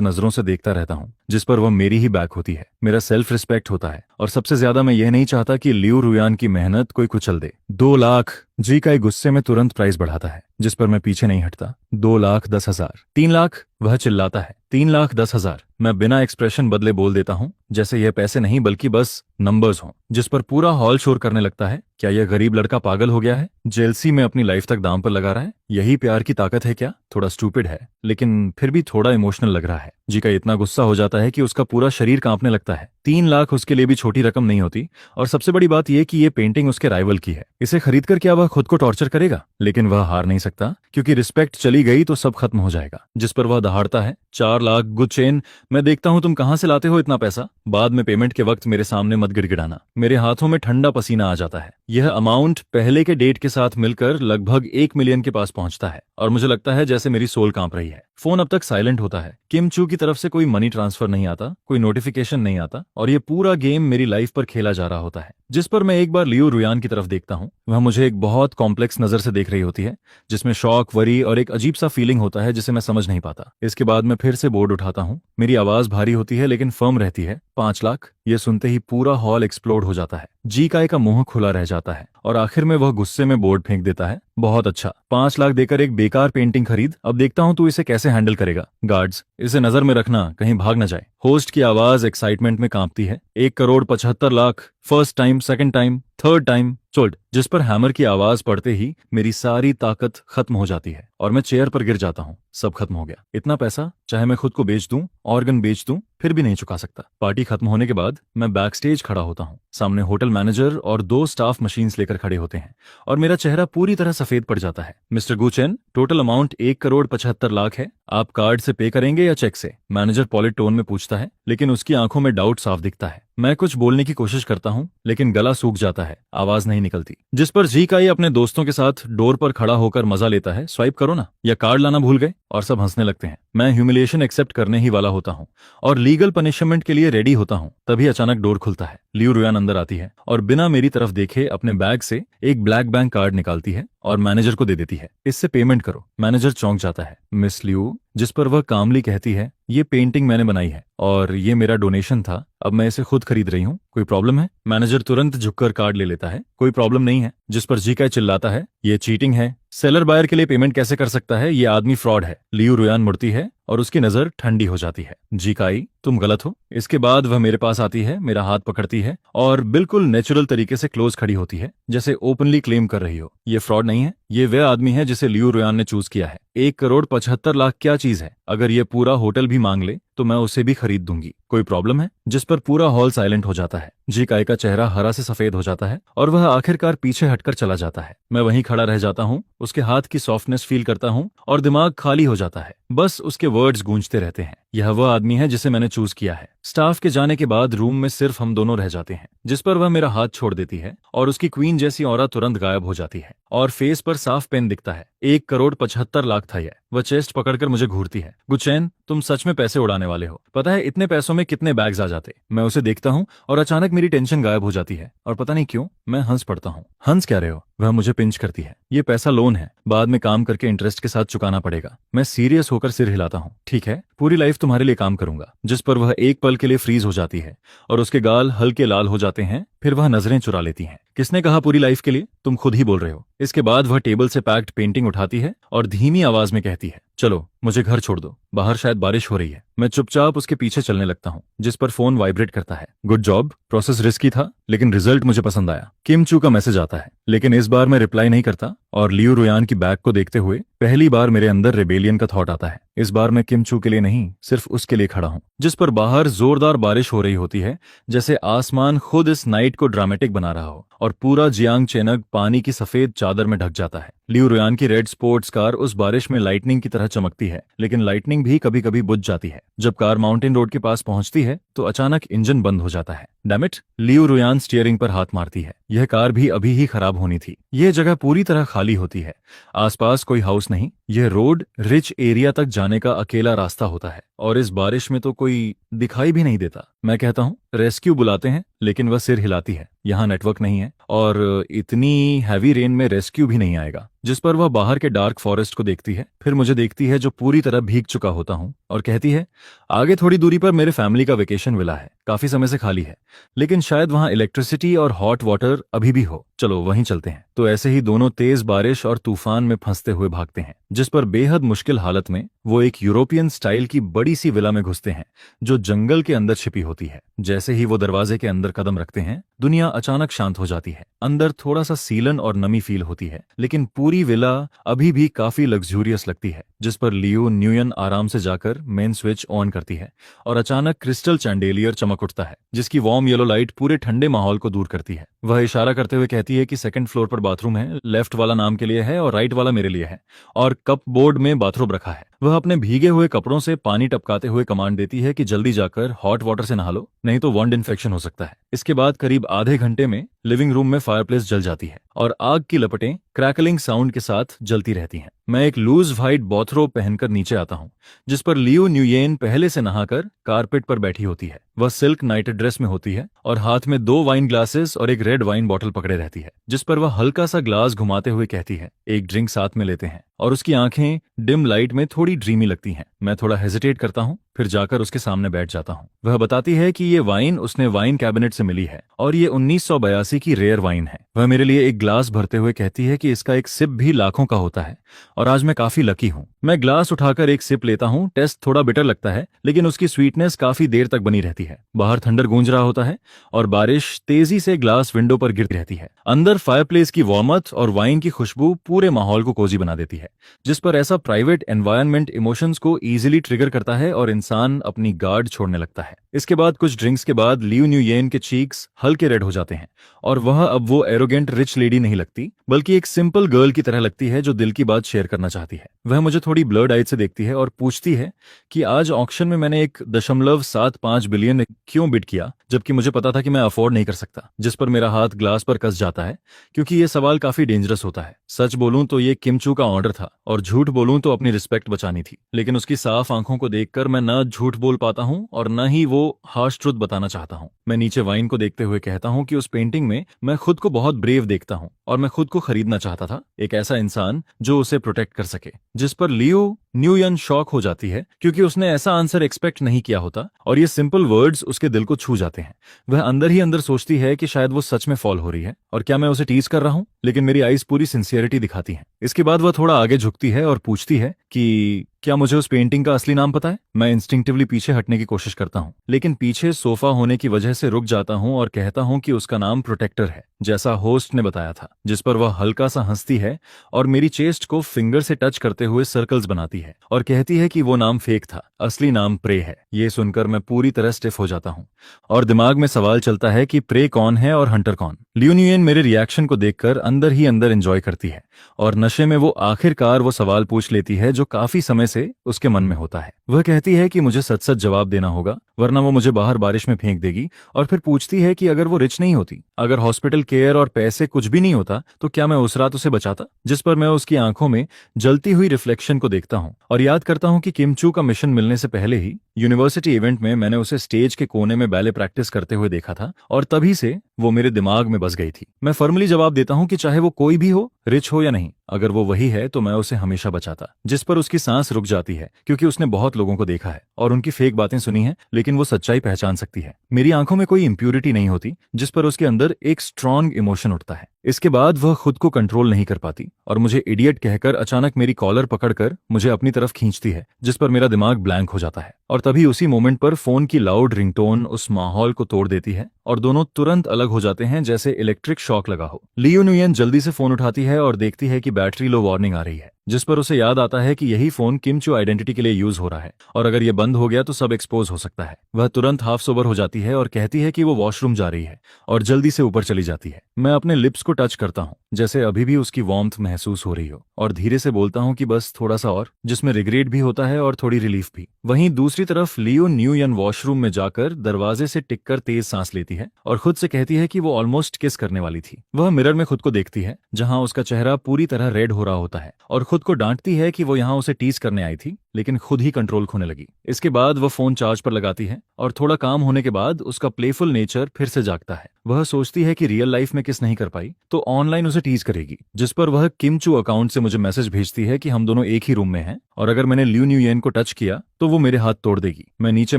नजरों से देखता रहता हूँ, जिस पर वह मेरी ही बैक होती है। मेरा सेल्फ रिस्पेक्ट होता है, और सबसे ज्यादा मैं यह नहीं चाहता कि लियू रुयान की मेहनत कोई कुचल दे। 2 लाख। जी काई गुस्से में तुरंत प्राइस बढ़ाता है, जिस पर मैं पीछे नहीं हटता। 2,10,000। 3 लाख। वह चिल्लाता है 3,10,000। मैं बिना एक्सप्रेशन बदले बोल देता हूँ, जैसे यह पैसे नहीं बल्कि बस नंबर्स हों। जिस पर पूरा हॉल शोर करने लगता है। क्या यह गरीब लड़का पागल हो गया है? जेलसी में अपनी लाइफ तक दांव पर लगा रहा है? यही प्यार की ताकत है क्या? थोड़ा स्टूपिड है, लेकिन फिर भी थोड़ा इमोशनल लग रहा है। जी का इतना गुस्सा हो जाता है कि उसका पूरा शरीर कांपने लगता है। 3 लाख उसके लिए भी छोटी रकम नहीं होती, और सबसे बड़ी बात यह कि यह पेंटिंग उसके राइवल की है। इसे खरीदकर क्या वह खुद को टॉर्चर करेगा? लेकिन वह हार नहीं सकता, क्योंकि रिस्पेक्ट चली गई तो सब खत्म हो जाएगा। जिस पर वह दहाड़ता है 4 लाख। Good chain. मैं देखता हूं तुम कहां से लाते हो इतना पैसा। बाद में पेमेंट के वक्त मेरे सामने मत गिड़गिड़ाना। मेरे हाथों में ठंडा पसीना आ जाता है। यह अमाउंट पहले के डेट के साथ मिलकर लगभग 1 मिलियन के पास पहुंचता है, और मुझे लगता है जैसे मेरी सोल कांप रही है। फोन अब तक साइलेंट होता है। किम चू की तरफ से कोई मनी ट्रांसफर नहीं आता, कोई नोटिफिकेशन नहीं आता, और ये पूरा गेम मेरी लाइफ पर खेला जा रहा होता है। जिस पर मैं एक बार लियू रुयान की तरफ देखता हूँ। वह मुझे एक बहुत कॉम्प्लेक्स नजर से देख रही होती है, जिसमें शॉक, वरी और एक अजीब सा फीलिंग होता है जिसे मैं समझ नहीं पाता। इसके बाद मैं फिर से बोर्ड उठाता हूँ। मेरी आवाज भारी होती है लेकिन फर्म रहती है। 5 लाख। ये सुनते ही पूरा हॉल एक्सप्लोड हो जाता है। जी काय का मुंह खुला रह जाता है, और आखिर में वह गुस्से में बोर्ड फेंक देता है। बहुत अच्छा, 5 लाख देकर एक बेकार पेंटिंग खरीद। अब देखता हूं तू इसे कैसे हैंडल करेगा। गार्ड्स, इसे नजर में रखना, कहीं भाग न जाए। होस्ट की आवाज एक्साइटमेंट में कांपती है। 1,75,00,000। First time, second time, third time, sold. जिस पर हैमर की आवाज पड़ते ही मेरी सारी ताकत खत्म हो जाती है और मैं चेयर पर गिर जाता हूँ। सब खत्म हो गया। इतना पैसा चाहे मैं खुद को बेच दूं, ऑर्गन बेच दूं, फिर भी नहीं चुका सकता। पार्टी खत्म होने के बाद मैं बैक स्टेज खड़ा होता हूँ। सामने होटल मैनेजर और 2 स्टाफ मशीन्स लेकर खड़े होते हैं, और मेरा चेहरा पूरी तरह सफेद पड़ जाता है। मिस्टर गुचेन, टोटल अमाउंट 1,75,00,000 है। आप कार्ड से पे करेंगे या चेक से? मैनेजर पॉलिट टोन में पूछता है, लेकिन उसकी आंखों में डाउट साफ दिखता है। मैं कुछ बोलने की कोशिश करता हूँ, लेकिन गला सूख जाता है, आवाज नहीं निकलती। जिस पर जी काई अपने दोस्तों के साथ डोर पर खड़ा होकर मजा लेता है। स्वाइप करो ना, या कार्ड लाना भूल गए? और सब हंसने लगते हैं। मैं ह्यूमिलिएशन एक्सेप्ट करने ही वाला होता हूँ और लीगल पनिशमेंट के लिए रेडी होता हूँ, तभी अचानक डोर खुलता है। लियू रुयान अंदर आती है और बिना मेरी तरफ देखे अपने बैग से एक ब्लैक बैंक कार्ड निकालती है और मैनेजर को दे देती है। इससे पेमेंट करो। मैनेजर चौंक जाता है। मिस लियू, जिस पर वह कामली कहती है, ये पेंटिंग मैंने बनाई है और ये मेरा डोनेशन था, अब मैं इसे खुद खरीद रही हूँ, कोई प्रॉब्लम है? मैनेजर तुरंत झुककर कार्ड ले लेता है। कोई प्रॉब्लम नहीं है। जिस पर जीका चिल्लाता है, ये चीटिंग है, सेलर बायर के लिए पेमेंट कैसे कर सकता है, ये आदमी फ्रॉड है। लियू रुयान मुड़ती है और उसकी नजर ठंडी हो जाती है। जीकाई, तुम गलत हो। इसके बाद वह मेरे पास आती है, मेरा हाथ पकड़ती है और बिल्कुल नेचुरल तरीके से क्लोज खड़ी होती है, जैसे ओपनली क्लेम कर रही हो। ये फ्रॉड नहीं है, ये वह आदमी है जिसे लियू रुयान ने चूज किया है। 1,75,00,000 क्या चीज है? अगर ये पूरा होटल भी मांग ले तो मैं उसे भी खरीद दूंगी। कोई प्रॉब्लम है? जिस पर पूरा हॉल साइलेंट हो जाता है। जीकाई का चेहरा हरा से सफेद हो जाता है और वह आखिरकार पीछे हटकर चला जाता है। मैं वहीं खड़ा रह जाता हूँ, उसके हाथ की सॉफ्टनेस फील करता हूँ और दिमाग खाली हो जाता है। बस उसके वर्ड्स गूंजते रहते हैं। यह वह आदमी है जिसे मैंने चूज किया है। स्टाफ के जाने के बाद रूम में सिर्फ हम दोनों रह जाते हैं, जिस पर वह मेरा हाथ छोड़ देती है और उसकी क्वीन जैसी ऑरा तुरंत गायब हो जाती है और फेस पर साफ पेन दिखता है। 1,75,00,000 था यह। वह चेस्ट पकड़कर मुझे घूरती है। गुचैन, तुम सच में पैसे उड़ाने वाले हो। पता है इतने पैसों में कितने बैग्स आ जाते? मैं उसे देखता हूँ और अचानक मेरी टेंशन गायब हो जाती है और पता नहीं क्यों मैं हंस पड़ता हूँ। हंस क्या रहे हो? वह मुझे पिंच करती है। ये पैसा लोन है, बाद में काम करके इंटरेस्ट के साथ चुकाना पड़ेगा। मैं सीरियस होकर सिर हिलाता हूँ। ठीक है, पूरी लाइफ तुम्हारे लिए काम करूंगा। जिस पर वह एक पल के लिए फ्रीज हो जाती है और उसके गाल हल्के लाल हो जाते हैं। फिर वह नजरें चुरा लेती हैं। किसने कहा पूरी लाइफ के लिए? तुम खुद ही बोल रहे हो। इसके बाद वह टेबल से पैक्ड पेंटिंग उठाती है और धीमी आवाज में कहती है, चलो मुझे घर छोड़ दो, बाहर शायद बारिश हो रही है। मैं चुपचाप उसके पीछे चलने लगता हूँ, जिस पर फोन वाइब्रेट करता है। गुड जॉब, प्रोसेस रिस्की था लेकिन रिजल्ट मुझे पसंद आया। किम चू का मैसेज आता है, लेकिन इस बार मैं रिप्लाई नहीं करता और लियू रुयान की बैग को देखते हुए पहली बार मेरे अंदर रेबेलियन का थॉट आता है। इस बार मैं किम चू के लिए नहीं, सिर्फ उसके लिए खड़ा हूँ। जिस पर बाहर जोरदार बारिश हो रही होती है, जैसे आसमान खुद इस नाइट को ड्रामेटिक बना रहा हो और पूरा जियांग चेनग पानी की सफेद चादर में ढक जाता है। लियू रुयान की रेड स्पोर्ट्स कार उस बारिश में लाइटनिंग की तरह चमकती है, लेकिन लाइटनिंग भी कभी कभी बुझ जाती है। जब कार माउंटेन रोड के पास पहुंचती है तो अचानक इंजन बंद हो जाता है। डैमिट, लियू रुयान स्टीयरिंग पर हाथ मारती है। यह कार भी अभी ही खराब होनी थी। यह जगह पूरी तरह खाली होती है। आसपास कोई हाउस नहीं। यह रोड रिच एरिया तक जाने का अकेला रास्ता होता है और इस बारिश में तो कोई दिखाई भी नहीं देता। मैं कहता हूँ रेस्क्यू बुलाते हैं, लेकिन वह सिर हिलाती है। यहाँ नेटवर्क नहीं है और इतनी हैवी रेन में रेस्क्यू भी नहीं आएगा। जिस पर वह बाहर के डार्क फॉरेस्ट को देखती है, फिर मुझे देखती है जो पूरी तरह भीग चुका होता हूँ और कहती है, आगे थोड़ी दूरी पर मेरे फैमिली का वेकेशन विला है, काफी समय से खाली है, लेकिन शायद वहाँ इलेक्ट्रिसिटी और हॉट वाटर अभी भी हो, चलो वहीं चलते हैं। तो ऐसे ही दोनों तेज बारिश और तूफान में फंसते हुए भागते हैं, जिस पर बेहद मुश्किल हालत में वो एक यूरोपियन स्टाइल की बड़ी सी विला में घुसते हैं जो जंगल के अंदर छिपी होती है। जैसे ही वो दरवाजे के अंदर कदम रखते हैं, दुनिया अचानक शांत हो जाती है। अंदर थोड़ा सा सीलन और नमी फील होती है, लेकिन पूरी विला अभी भी काफी लग्जूरियस लगती है। जिस पर लियो न्यूयन आराम से जाकर मेन स्विच ऑन करती है और अचानक क्रिस्टल चैंडेलियर चमक उठता है, जिसकी वार्म येलो लाइट पूरे ठंडे माहौल को दूर करती है। वह इशारा करते हुए कहती है कि सेकंड फ्लोर पर बाथरूम है, लेफ्ट वाला नाम के लिए है और राइट वाला मेरे लिए है, और कप बोर्ड में बाथरूम रखा है। वह अपने भीगे हुए कपड़ों से पानी टपकाते हुए कमांड देती है कि जल्दी जाकर हॉट वाटर से नहा लो, नहीं तो वॉन्ड इन्फेक्शन हो सकता है। इसके बाद करीब आधे घंटे में लिविंग रूम में फायरप्लेस जल जाती है और आग की लपटें क्रैकलिंग साउंड के साथ जलती रहती हैं। मैं एक लूज व्हाइट बॉथरोब पहनकर नीचे आता हूँ, जिस पर लियो न्यूयेन पहले से नहाकर कारपेट पर बैठी होती है। वह सिल्क नाइट ड्रेस में होती है और हाथ में 2 वाइन ग्लासेस और एक रेड वाइन बॉटल पकड़े रहती है, जिस पर वह हल्का सा ग्लास घुमाते हुए कहती है, एक ड्रिंक साथ में लेते हैं। और उसकी आंखें डिम लाइट में थोड़ी ड्रीमी लगती हैं। मैं थोड़ा हेजिटेट करता हूँ, फिर जाकर उसके सामने बैठ जाता हूँ। वह बताती है कि ये वाइन उसने वाइन कैबिनेट से मिली है और ये 1982 की रेयर वाइन है। वह मेरे लिए एक ग्लास भरते हुए कहती है कि इसका एक सिप भी लाखों का होता है और आज मैं काफी लकी हूँ। मैं ग्लास उठाकर एक सिप लेता हूँ। टेस्ट थोड़ा बिटर लगता है, लेकिन उसकी स्वीटनेस काफी देर तक बनी रहती है। बाहर थंडर गूंज रहा होता है और बारिश तेजी से ग्लास विंडो पर गिरती रहती है। अंदर फायरप्लेस की वार्मथ और वाइन की खुशबू पूरे माहौल को कोजी बना देती है, जिस पर ऐसा प्राइवेट एनवायरनमेंट इमोशंस को इजीली ट्रिगर करता है और इंसान अपनी गार्ड छोड़ने लगता है। इसके बाद कुछ ड्रिंक्स के बाद लियो न्यूयेन के चीक्स हल्के रेड हो जाते हैं और वह अब वो एरोगेंट रिच लेडी नहीं लगती, बल्कि एक सिंपल गर्ल की तरह लगती है जो दिल की बात शेयर करना चाहती है। वह मुझे थोड़ी ब्लर्ड आइज से देखती है और पूछती है कि आज ऑक्शन में मैंने 1.75 बिलियन क्यों बिड किया, जबकि मुझे पता था कि मैं अफोर्ड नहीं कर सकता। जिस पर मेरा हाथ ग्लास पर कस जाता है, क्योंकि ये सवाल काफी डेंजरस होता है। सच बोलूं तो ये किम चू का ऑर्डर था, और झूठ बोलूं तो अपनी रिस्पेक्ट बचानी थी। लेकिन उसकी साफ आंखों को देखकर मैं न झूठ बोल पाता हूँ और न ही वो हार्श ट्रुथ बताना चाहता हूँ। मैं नीचे वाइन को देखते हुए कहता हूँ कि उस पेंटिंग में मैं खुद को बहुत ब्रेव देखता हूँ, और मैं खुद को खरीदना चाहता था, एक ऐसा इंसान जो उसे प्रोटेक्ट कर सके। जिस पर लियो न्यूयन शॉक हो जाती है, क्योंकि उसने ऐसा आंसर एक्सपेक्ट नहीं किया होता, और ये सिंपल वर्ड्स उसके दिल को छू जाते हैं। वह अंदर ही अंदर सोचती है कि शायद वो सच में फॉल हो रही है, और क्या मैं उसे टीज कर रहा हूं। लेकिन मेरी आईज पूरी सिंसियरिटी दिखाती हैं। इसके बाद वह थोड़ा आगे झुकती है और पूछती है कि क्या मुझे उस पेंटिंग का असली नाम पता है। मैं इंस्टिंक्टिवली पीछे हटने की कोशिश करता हूँ, लेकिन पीछे सोफा होने की वजह से रुक जाता हूँ और कहता हूँ कि उसका नाम प्रोटेक्टर है, जैसा होस्ट ने बताया था। जिस पर वह हल्का सा हंसती है और मेरी चेस्ट को फिंगर से टच करते हुए सर्कल्स बनाती है और कहती है कि वो नाम फेक था, असली नाम प्रे है। ये सुनकर मैं पूरी तरह स्टिफ हो जाता हूँ और दिमाग में सवाल चलता है कि प्रे कौन है और हंटर कौन। लियो न्यूयन मेरे रिएक्शन को देखकर अंदर ही अंदर एंजॉय करती है, और नशे में वो आखिरकार वो सवाल पूछ लेती है जो काफी समय से उसके मन में होता है। वह कहती है कि मुझे सच सच जवाब देना होगा, वरना वो मुझे बाहर बारिश में फेंक देगी। और फिर पूछती है कि अगर वो रिच नहीं होती, अगर हॉस्पिटल केयर और पैसे कुछ भी नहीं होता, तो क्या मैं उस रात उसे बचाता। जिस पर मैं उसकी आंखों में जलती हुई रिफ्लेक्शन को देखता हूँ और याद करता हूँ कि किम चू का मिशन मिलने से पहले ही यूनिवर्सिटी इवेंट में मैंने उसे स्टेज के कोने में बैले प्रैक्टिस करते हुए देखा था, और तभी से वो मेरे दिमाग में बस गई थी। मैं फॉर्मली जवाब देता हूँ कि चाहे वो कोई भी हो, रिच हो या नहीं, अगर वो वही है तो मैं उसे हमेशा बचाता। जिस पर उसकी सांस रुक जाती है, क्योंकि उसने बहुत लोगों को देखा है और उनकी फेक बातें सुनी है, लेकिन वो सच्चाई पहचान सकती है। मेरी आंखों में कोई इंप्यूरिटी नहीं होती, जिस पर उसके अंदर एक स्ट्रॉन्ग इमोशन उठता है। इसके बाद वह खुद को कंट्रोल नहीं कर पाती और मुझे इडियट कहकर अचानक मेरी कॉलर पकड़कर मुझे अपनी तरफ खींचती है, जिस पर मेरा दिमाग ब्लैंक हो जाता है। और तभी उसी मोमेंट पर फोन की लाउड रिंगटोन उस माहौल को तोड़ देती है और दोनों तुरंत अलग हो जाते हैं, जैसे इलेक्ट्रिक शॉक लगा हो। लियो न्यूयन जल्दी से फोन उठाती है और देखती है कि बैटरी लो वार्निंग आ रही है, जिस पर उसे याद आता है कि यही फोन किम चू आइडेंटिटी के लिए यूज हो रहा है, और अगर ये बंद हो गया तो सब एक्सपोज हो सकता है। वह तुरंत हाफ सोबर हो जाती है और कहती है कि वो वॉशरूम जा रही है, और जल्दी से ऊपर चली जाती है। मैं अपने लिप्स को टच करता हूँ, जैसे अभी भी उसकी वार्मथ महसूस हो रही हो, और धीरे से बोलता हूँ कि बस थोड़ा सा और, जिसमें रिग्रेट भी होता है और थोड़ी रिलीफ भी। वहीं दूसरी तरफ लियो न्यूयन वॉशरूम में जाकर दरवाजे से टिककर तेज सांस लेती है और खुद से कहती है कि वो ऑलमोस्ट किस करने वाली थी। वह मिरर में खुद को देखती है, जहां उसका चेहरा पूरी तरह रेड हो रहा होता है, और खुद को डांटती है कि वो यहाँ उसे टीज करने आई थी, लेकिन खुद ही कंट्रोल खोने लगी। इसके बाद वह फोन चार्ज पर लगाती है, और थोड़ा काम होने के बाद उसका प्लेफुल नेचर फिर से जागता है। वह सोचती है कि रियल लाइफ में किस नहीं कर पाई, तो ऑनलाइन उसे टीज करेगी। जिस पर वह किम चू अकाउंट से मुझे मैसेज भेजती है कि हम दोनों एक ही रूम में हैं, और अगर मैंने लियो न्यूयन को टच किया तो वो मेरे हाथ तोड़ देगी। मैं नीचे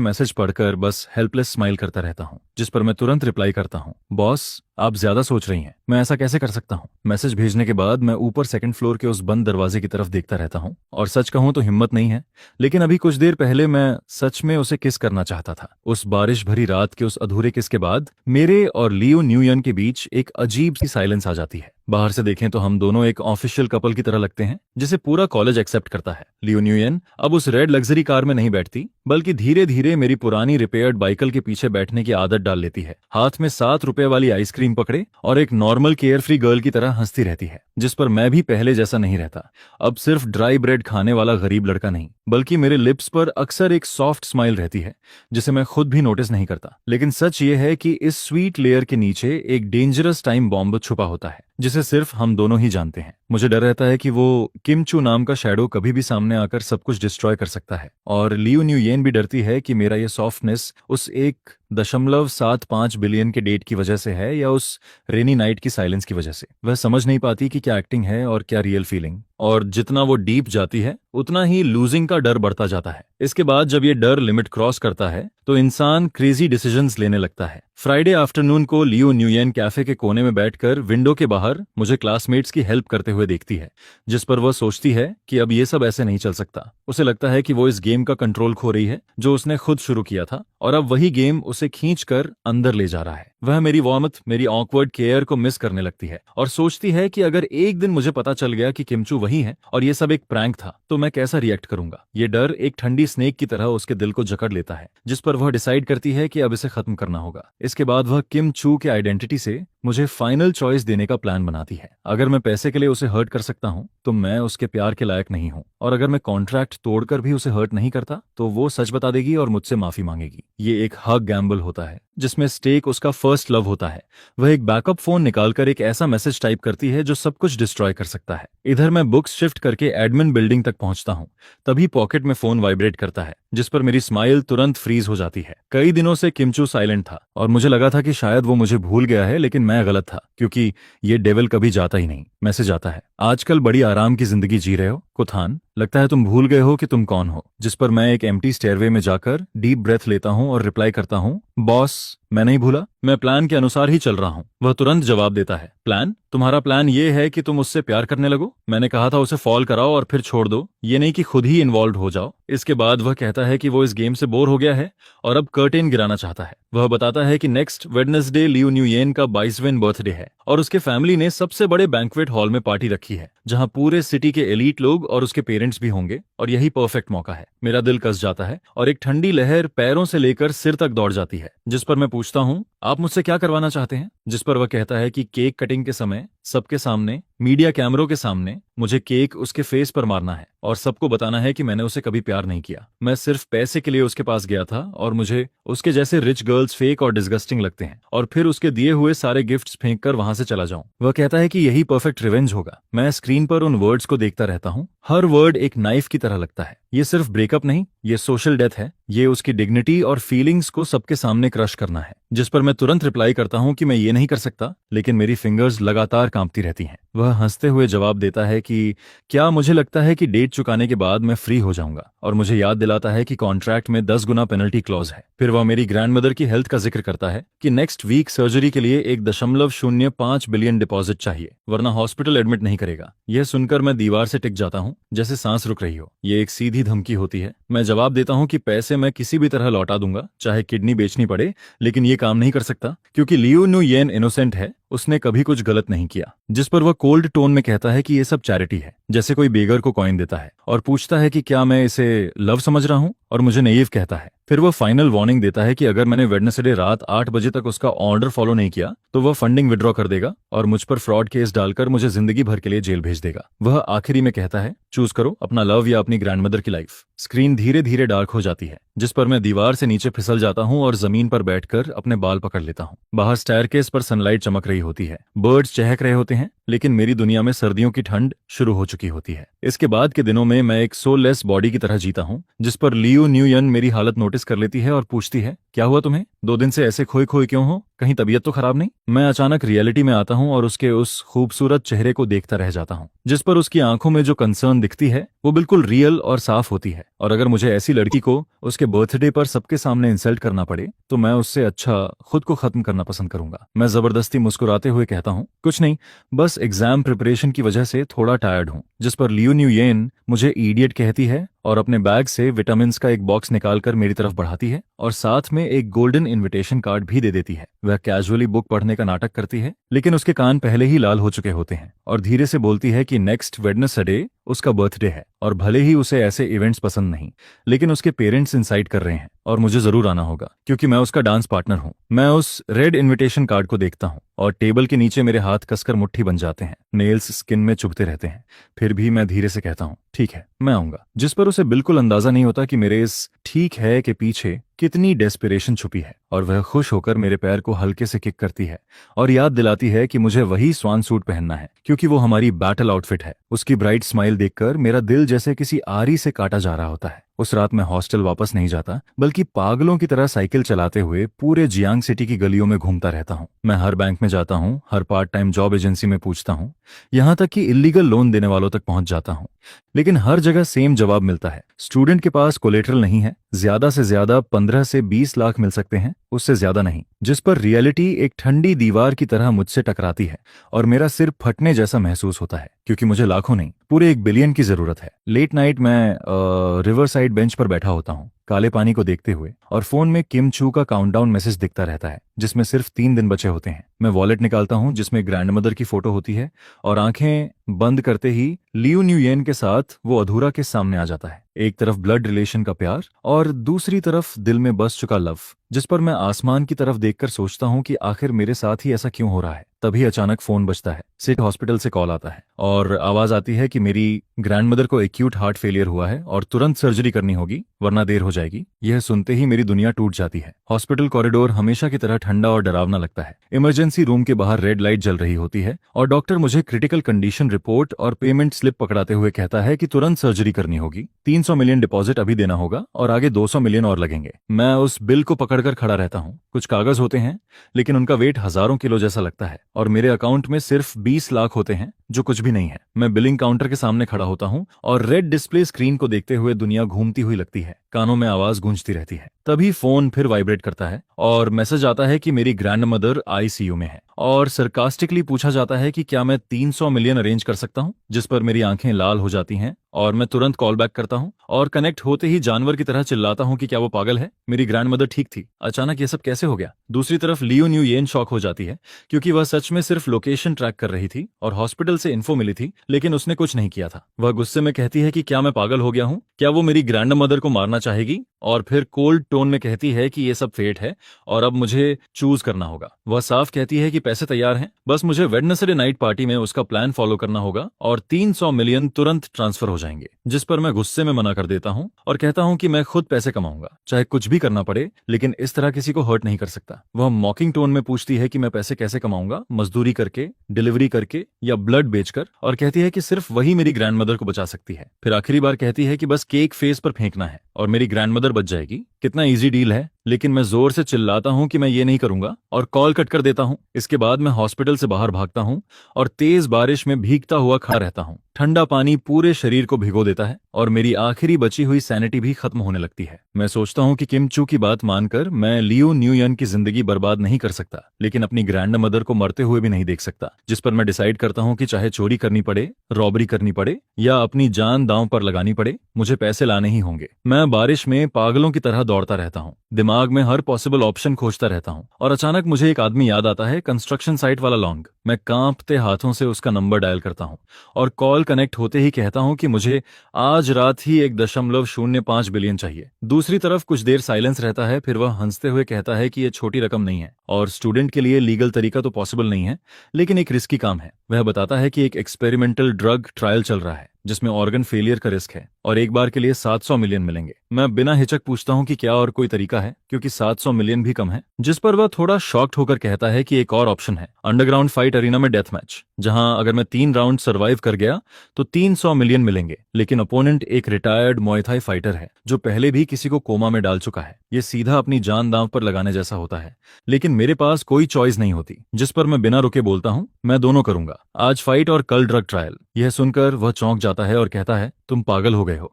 मैसेज पढ़कर बस हेल्पलेस स्माइल करता रहता हूँ, जिस पर मैं तुरंत रिप्लाई करता हूँ, बॉस आप ज्यादा सोच रही हैं, मैं ऐसा कैसे कर सकता हूँ। मैसेज भेजने के बाद मैं ऊपर सेकंड फ्लोर के उस बंद दरवाजे की तरफ देखता रहता हूँ, और सच कहूं तो हिम्मत नहीं है, लेकिन अभी कुछ देर पहले मैं सच में उसे किस करना चाहता था। उस बारिश भरी रात के उस अधूरे किस के बाद मेरे और लियो न्यूयन के बीच एक अजीब सी साइलेंस आ जाती है। बाहर से देखें तो हम दोनों एक ऑफिशियल कपल की तरह लगते हैं, जिसे पूरा कॉलेज एक्सेप्ट करता है। लियो न्यूयन अब उस रेड लग्जरी कार में नहीं बैठती, बल्कि धीरे धीरे मेरी पुरानी रिपेयर्ड बाइकल के पीछे बैठने की आदत डाल लेती है, हाथ में 7 रुपए वाली आइसक्रीम पकड़े और एक नॉर्मल केयर फ्री गर्ल की तरह हंसती रहती है। जिस पर मैं भी पहले जैसा नहीं रहता, अब सिर्फ ड्राई ब्रेड खाने वाला गरीब लड़का नहीं, बल्कि मेरे लिप्स पर अक्सर एक सॉफ्ट स्माइल रहती है, जिसे मैं खुद भी नोटिस नहीं करता। लेकिन सच ये है कि इस स्वीट लेयर के नीचे एक डेंजरस टाइम बॉम्ब छुपा होता है, जिसे सिर्फ हम दोनों ही जानते हैं। मुझे डर रहता है कि वो किम चू नाम का शैडो कभी भी सामने आकर सब कुछ डिस्ट्रॉय कर सकता है, और लियो न्यूयन भी डरती है कि मेरा ये सॉफ्टनेस उस 1.75 बिलियन के डेट की वजह से है, या उस रेनी नाइट की साइलेंस की वजह से। वह समझ नहीं पाती कि क्या एक्टिंग है और क्या रियल फीलिंग, और जितना वो डीप जाती है उतना ही लूजिंग का डर बढ़ता जाता है। इसके बाद जब ये डर लिमिट क्रॉस करता है तो इंसान क्रेजी डिसीजंस लेने लगता है। फ्राइडे आफ्टरनून को लियो न्यूयन कैफे के कोने में बैठकर विंडो के बाहर मुझे क्लासमेट्स की हेल्प करते हुए देखती है, जिस पर वह सोचती है कि अब ये सब ऐसे नहीं चल सकता। उसे लगता है कि वो इस गेम का कंट्रोल खो रही है जो उसने खुद शुरू किया था, और अब वही गेम उसे खींचकर अंदर ले जा रहा है। वह मेरी वार्मथ, मेरी ऑकवर्ड केयर को मिस करने लगती है और सोचती है कि अगर एक दिन मुझे पता चल गया कि किम चू वही है और ये सब एक प्रैंक था, तो मैं कैसा रिएक्ट करूंगा। ये डर एक ठंडी स्नेक की तरह उसके दिल को जकड़ लेता है, जिस पर वह डिसाइड करती है कि अब इसे खत्म करना होगा। इसके बाद वह किम चू के आइडेंटिटी से मुझे फाइनल चॉइस देने का प्लान बनाती है। अगर मैं पैसे के लिए उसे हर्ट कर सकता हूं तो मैं उसके प्यार के लायक नहीं हूं, और अगर मैं कॉन्ट्रैक्ट तोड़कर भी उसे हर्ट नहीं करता तो वो सच बता देगी और मुझसे माफी मांगेगी। ये एक हग गैम्बल होता है जिसमें स्टेक उसका फर्स्ट लव होता है। वह एक बैकअप फोन निकालकर एक ऐसा मैसेज टाइप करती है जो सब कुछ डिस्ट्रॉय कर सकता है। इधर मैं बुक्स शिफ्ट करके एडमिन बिल्डिंग तक पहुंचता हूं, तभी पॉकेट में फोन वाइब्रेट करता है, जिस पर मेरी स्माइल तुरंत फ्रीज हो जाती है। कई दिनों से किमचू साइलेंट था और मुझे लगा था कि शायद वो मुझे भूल गया है, लेकिन मैं गलत था, क्योंकि ये डेविल कभी जाता ही नहीं। मैसेज आता है, आजकल बड़ी आराम की जिंदगी जी रहे हो कुथान, लगता है तुम भूल गए हो कि तुम कौन हो। जिस पर मैं एक एम्प्टी स्टेयरवे में जाकर डीप ब्रेथ लेता हूं और रिप्लाई करता हूं, बॉस मैं नहीं भूला, मैं प्लान के अनुसार ही चल रहा हूं। वह तुरंत जवाब देता है, प्लान? तुम्हारा प्लान ये है कि तुम उससे प्यार करने लगो? मैंने कहा था उसे फॉल कराओ और फिर छोड़ दो, ये नहीं कि खुद ही इन्वॉल्व हो जाओ। इसके बाद वह कहता है कि वो इस गेम से बोर हो गया है और अब कर्टेन गिराना चाहता है। वह बताता है कि नेक्स्ट वेडनेसडे लियो न्यूयेन का 22वें बर्थडे है और उसके फैमिली ने सबसे बड़े बैंक्वेट हॉल में पार्टी रखी है, जहां पूरे सिटी के एलीट लोग और उसके पेरेंट्स भी होंगे, और यही परफेक्ट मौका है। मेरा दिल कस जाता है और एक ठंडी लहर पैरों से लेकर सिर तक दौड़ जाती है। जिस पर मैं पूछता हूं, आप मुझसे क्या करवाना चाहते हैं? जिस पर वह कहता है कि केक कटिंग के समय सबके सामने, मीडिया कैमरों के सामने, मुझे केक उसके फेस पर मारना है और सबको बताना है कि मैंने उसे कभी प्यार नहीं किया। मैं सिर्फ पैसे के लिए उसके पास गया था और मुझे उसके जैसे रिच गर्ल्स फेक और डिस्गस्टिंग लगते हैं, और फिर उसके दिए हुए सारे गिफ्ट्स फेंक कर वहां से चला जाऊं। वह कहता है कि यही परफेक्ट रिवेंज होगा। मैं स्क्रीन पर उन वर्ड्स को देखता रहता हूं। हर वर्ड एक नाइफ की तरह लगता है। ये सिर्फ ब्रेकअप नहीं, ये सोशल डेथ है। ये उसकी डिग्निटी और फीलिंग्स को सबके सामने क्रश करना है। जिस पर मैं तुरंत रिप्लाई करता हूं कि मैं ये नहीं कर सकता, लेकिन मेरी फिंगर्स लगातार कांपती रहती हैं। वह हंसते हुए जवाब देता है कि क्या मुझे लगता है कि डेट चुकाने के बाद मैं फ्री हो जाऊंगा, और मुझे याद दिलाता है कि कॉन्ट्रैक्ट में 10 गुना पेनल्टी क्लॉज है। फिर वह मेरी ग्रैंडमदर की हेल्थ का जिक्र करता है कि नेक्स्ट वीक सर्जरी के लिए 1.05 बिलियन डिपॉजिट चाहिए, वरना हॉस्पिटल एडमिट नहीं करेगा। यह सुनकर मैं दीवार से टिक जाता हूं, जैसे सांस रुक रही हो। ये एक सीधी धमकी होती है। मैं जवाब देता हूं कि पैसे मैं किसी भी तरह लौटा दूंगा, चाहे किडनी बेचनी पड़े, लेकिन ये काम नहीं कर सकता क्योंकि लियो न्यूयेन इनोसेंट है, उसने कभी कुछ गलत नहीं किया। जिस पर वह कोल्ड टोन में कहता है कि ये सब चैरिटी है, जैसे कोई बेगर को कॉइन देता है, और पूछता है कि क्या मैं इसे लव समझ रहा हूं, और मुझे नेइव कहता है। फिर वह फाइनल वार्निंग देता है कि अगर मैंने वेडनेसडे रात 8 बजे तक उसका ऑर्डर फॉलो नहीं किया तो वह फंडिंग विड्रॉ कर देगा और मुझ पर फ्रॉड केस डालकर मुझे जिंदगी भर के लिए जेल भेज देगा। वह आखिरी में कहता है, चूज करो, अपना लव या अपनी ग्रैंडमदर की लाइफ। स्क्रीन धीरे धीरे डार्क हो जाती है, जिस पर मैं दीवार से नीचे फिसल जाता हूं और जमीन पर बैठकर अपने बाल पकड़ लेता हूं। बाहर स्टेयरकेस पर सनलाइट चमक रही होती है, बर्ड्स चहक रहे होते हैं, लेकिन मेरी दुनिया में सर्दियों की ठंड शुरू हो चुकी होती है। इसके बाद के दिनों में मैं एक सोललेस बॉडी की तरह जीता हूं, जिस पर लियो न्यूयन मेरी हालत नोटिस कर लेती है और पूछती है, क्या हुआ तुम्हें? 2 दिन से ऐसे खोए खोए क्यों हो? कहीं तबीयत तो खराब नहीं? मैं अचानक रियलिटी में आता हूं और उसके उस खूबसूरत चेहरे को देखता रह जाता हूं, जिस पर उसकी आंखों में जो कंसर्न दिखती है वो बिल्कुल रियल और साफ होती है। और अगर मुझे ऐसी लड़की को उसके बर्थडे पर सबके सामने इंसल्ट करना पड़े तो मैं उससे अच्छा खुद को खत्म करना पसंद करूंगा। मैं जबरदस्ती मुस्कुराते हुए कहता हूं, कुछ नहीं, बस एग्जाम प्रिपरेशन की वजह से थोड़ा टायर्ड हूं। जिस पर लियो न्यूयेन मुझे इडियट कहती है और अपने बैग से विटामिन का एक बॉक्स निकालकर मेरी तरफ बढ़ाती है और साथ में एक गोल्डन इनविटेशन कार्ड भी दे देती है। वह कैजुअली बुक पढ़ने का नाटक करती है, लेकिन उसके कान पहले ही लाल हो चुके होते हैं, और धीरे से बोलती है कि नेक्स्ट वेडनेसडे उसका बर्थडे है और भले ही उसे ऐसे इवेंट्स पसंद नहीं, लेकिन उसके पेरेंट्स इंसाइट कर रहे हैं और मुझे जरूर आना होगा क्योंकि मैं उसका डांस पार्टनर हूँ। मैं उस रेड इनविटेशन कार्ड को देखता हूँ और टेबल के नीचे मेरे हाथ कसकर मुट्ठी बन जाते हैं, नेल्स स्किन में चुभते रहते हैं। फिर भी मैं धीरे से कहता हूँ, ठीक है, मैं आऊंगा। जिस पर उसे बिल्कुल अंदाजा नहीं होता कि मेरे इस ठीक है के पीछे कितनी डेस्पिरेशन छुपी है, और वह खुश होकर मेरे पैर को हल्के से किक करती है और याद दिलाती है कि मुझे वही स्वान सूट पहनना है क्योंकि वो हमारी बैटल आउटफिट है। उसकी ब्राइट स्माइल देखकर मेरा दिल जैसे किसी आरी से काटा जा रहा होता है। उस रात मैं हॉस्टल वापस नहीं जाता, बल्कि पागलों की तरह साइकिल चलाते हुए पूरे जियांग सिटी की गलियों में घूमता रहता हूँ। मैं हर बैंक में जाता हूँ, हर पार्ट टाइम जॉब एजेंसी में पूछता हूँ, यहाँ तक कि इलीगल लोन देने वालों तक पहुंच जाता हूँ, लेकिन हर जगह सेम जवाब मिलता है, स्टूडेंट के पास कोलेटरल नहीं है, ज्यादा से ज्यादा 15 से 20 लाख मिल सकते हैं, उससे ज्यादा नहीं। जिस पर रियलिटी एक ठंडी दीवार की तरह मुझसे टकराती है और मेरा सिर फटने जैसा महसूस होता है क्योंकि मुझे लाखों नहीं, पूरे 1 बिलियन की जरूरत है। लेट नाइट मैं रिवर साइड बेंच पर बैठा होता हूँ, काले पानी को देखते हुए, और फोन में किम चू का काउंटडाउन मैसेज दिखता रहता है जिसमें सिर्फ 3 दिन बचे होते हैं। मैं वॉलेट निकालता हूँ जिसमें ग्रैंडमदर की फोटो होती है, और आंखें बंद करते ही लियो न्यूयेन के साथ वो अधूरा के सामने आ जाता है। एक तरफ ब्लड रिलेशन का प्यार और दूसरी तरफ दिल में बस चुका लव, जिस पर मैं आसमान की तरफ देखकर सोचता हूँ कि आखिर मेरे साथ ही ऐसा क्यों हो रहा है। तभी अचानक फोन बजता है। सिटी हॉस्पिटल से कॉल आता है और आवाज आती है कि मेरी ग्रैंडमदर को एक्यूट हार्ट फेलियर हुआ है और तुरंत सर्जरी करनी होगी वरना देर हो जाएगी। यह सुनते ही मेरी दुनिया टूट जाती है। हॉस्पिटल कॉरिडोर हमेशा की तरह ठंडा और डरावना लगता है। इमरजेंसी रूम के बाहर रेड लाइट जल रही होती है और डॉक्टर मुझे क्रिटिकल कंडीशन रिपोर्ट और पेमेंट स्लिप पकड़ाते हुए कहता है कि तुरंत सर्जरी करनी होगी, 300 मिलियन डिपॉजिट अभी देना होगा और आगे 200 मिलियन और लगेंगे। मैं उस बिल को पकड़कर खड़ा रहता हूँ। कुछ कागज होते हैं लेकिन उनका वेट हजारों किलो जैसा लगता है और मेरे अकाउंट में सिर्फ 20 लाख होते हैं जो कुछ भी नहीं है। मैं बिलिंग काउंटर के सामने खड़ा होता हूँ और रेड डिस्प्ले स्क्रीन को देखते हुए दुनिया घूमती हुई लगती है। कानों में आवाज गूंजती रहती है। तभी फोन फिर वाइब्रेट करता है और मैसेज आता है कि मेरी ग्रैंडमदर आईसीयू में है और सरकास्टिकली पूछा जाता है कि क्या मैं 300 मिलियन अरेंज कर सकता हूं, जिस पर मेरी आंखें लाल हो जाती हैं और मैं तुरंत कॉल बैक करता हूं और कनेक्ट होते ही जानवर की तरह चिल्लाता हूं कि क्या वो पागल है, मेरी ग्रैंडमदर ठीक थी, अचानक ये सब कैसे हो गया। दूसरी तरफ लियो न्यू येन शॉक हो जाती है क्योंकि वह सच में सिर्फ लोकेशन ट्रैक कर रही थी और हॉस्पिटल से इन्फो मिली थी लेकिन उसने कुछ नहीं किया था। वह गुस्से में कहती है कि क्या मैं पागल हो गया हूं, क्या वो मेरी ग्रैंडमदर को मारना चाहेगी, और फिर कोल्ड टोन में कहती है कि ये सब फेट है और अब मुझे चूज करना होगा। वह साफ कहती है कि पैसे तैयार हैं, बस मुझे वेडनेसडे नाइट पार्टी में उसका प्लान फॉलो करना होगा और 300 मिलियन तुरंत ट्रांसफर हो जाएंगे। जिस पर मैं गुस्से में मना कर देता हूं और कहता हूं कि मैं खुद पैसे कमाऊंगा, चाहे कुछ भी करना पड़े, लेकिन इस तरह किसी को हर्ट नहीं कर सकता। वह मॉकिंग टोन में पूछती है कि मैं पैसे कैसे कमाऊंगा, मजदूरी करके, डिलीवरी करके या ब्लड बेचकर, और कहती है कि सिर्फ वही मेरी ग्रैंडमदर को बचा सकती है। फिर आखिरी बार कहती है कि बस केक फेस पर फेंकना है और मेरी ग्रैंडमदर बच जाएगी। कितना इजी डील है, लेकिन मैं जोर से चिल्लाता हूं कि मैं ये नहीं करूंगा और कॉल कट कर देता हूं। इसके बाद मैं हॉस्पिटल से बाहर भागता हूं और तेज बारिश में भीगता हुआ खड़ा रहता हूं। ठंडा पानी पूरे शरीर को भिगो देता है और मेरी आखिरी बची हुई सैनिटी भी खत्म होने लगती है। मैं सोचता हूं कि किम चू की बात मानकर मैं लियो न्यूयन की जिंदगी बर्बाद नहीं कर सकता, लेकिन अपनी ग्रैंडमदर को मरते हुए भी नहीं देख सकता। जिस पर मैं डिसाइड करता हूं कि चाहे चोरी करनी पड़े, रॉबरी करनी पड़े या अपनी जान दांव पर लगानी पड़े, मुझे पैसे लाने ही होंगे। मैं बारिश में पागलों की तरह दौड़ता रहता हूं, दिमाग में हर पॉसिबल ऑप्शन खोजता रहता हूं और अचानक मुझे एक आदमी याद आता है, कंस्ट्रक्शन साइट वाला लॉन्ग। मैं कांपते हाथों से उसका नंबर डायल करता हूं और कॉल कनेक्ट होते ही कहता हूं कि मुझे आज रात ही 1.05 बिलियन चाहिए। दूसरी तरफ कुछ देर साइलेंस रहता है, फिर वह हंसते हुए कहता है कि यह छोटी रकम नहीं है और स्टूडेंट के लिए लीगल तरीका तो पॉसिबल नहीं है, लेकिन एक रिस्की काम है। वह बताता है कि एक एक्सपेरिमेंटल ड्रग ट्रायल चल रहा है जिसमें ऑर्गन फेलियर का रिस्क है और एक बार के लिए 700 मिलियन मिलेंगे। मैं बिना हिचक पूछता हूं कि क्या और कोई तरीका है, क्योंकि 700 मिलियन भी कम है। जिस पर वह थोड़ा शॉक्ड होकर कहता है कि एक और ऑप्शन है, अंडरग्राउंड फाइट अरीना में डेथ मैच, जहां अगर मैं 3 राउंड सर्वाइव कर गया तो 300 मिलियन मिलेंगे, लेकिन ओपोनेंट एक रिटायर्ड मुay थाई फाइटर है जो पहले भी किसी को कोमा में डाल चुका है। ये सीधा अपनी जान दांव पर लगाने जैसा होता है, लेकिन मेरे पास कोई चॉइस नहीं होती। जिस पर मैं बिना रुके बोलता हूं, मैं दोनों करूंगा, आज फाइट और कल ड्रग ट्रायल। यह सुनकर वह चौंक जाता है और कहता है, तुम पागल हो गए हो,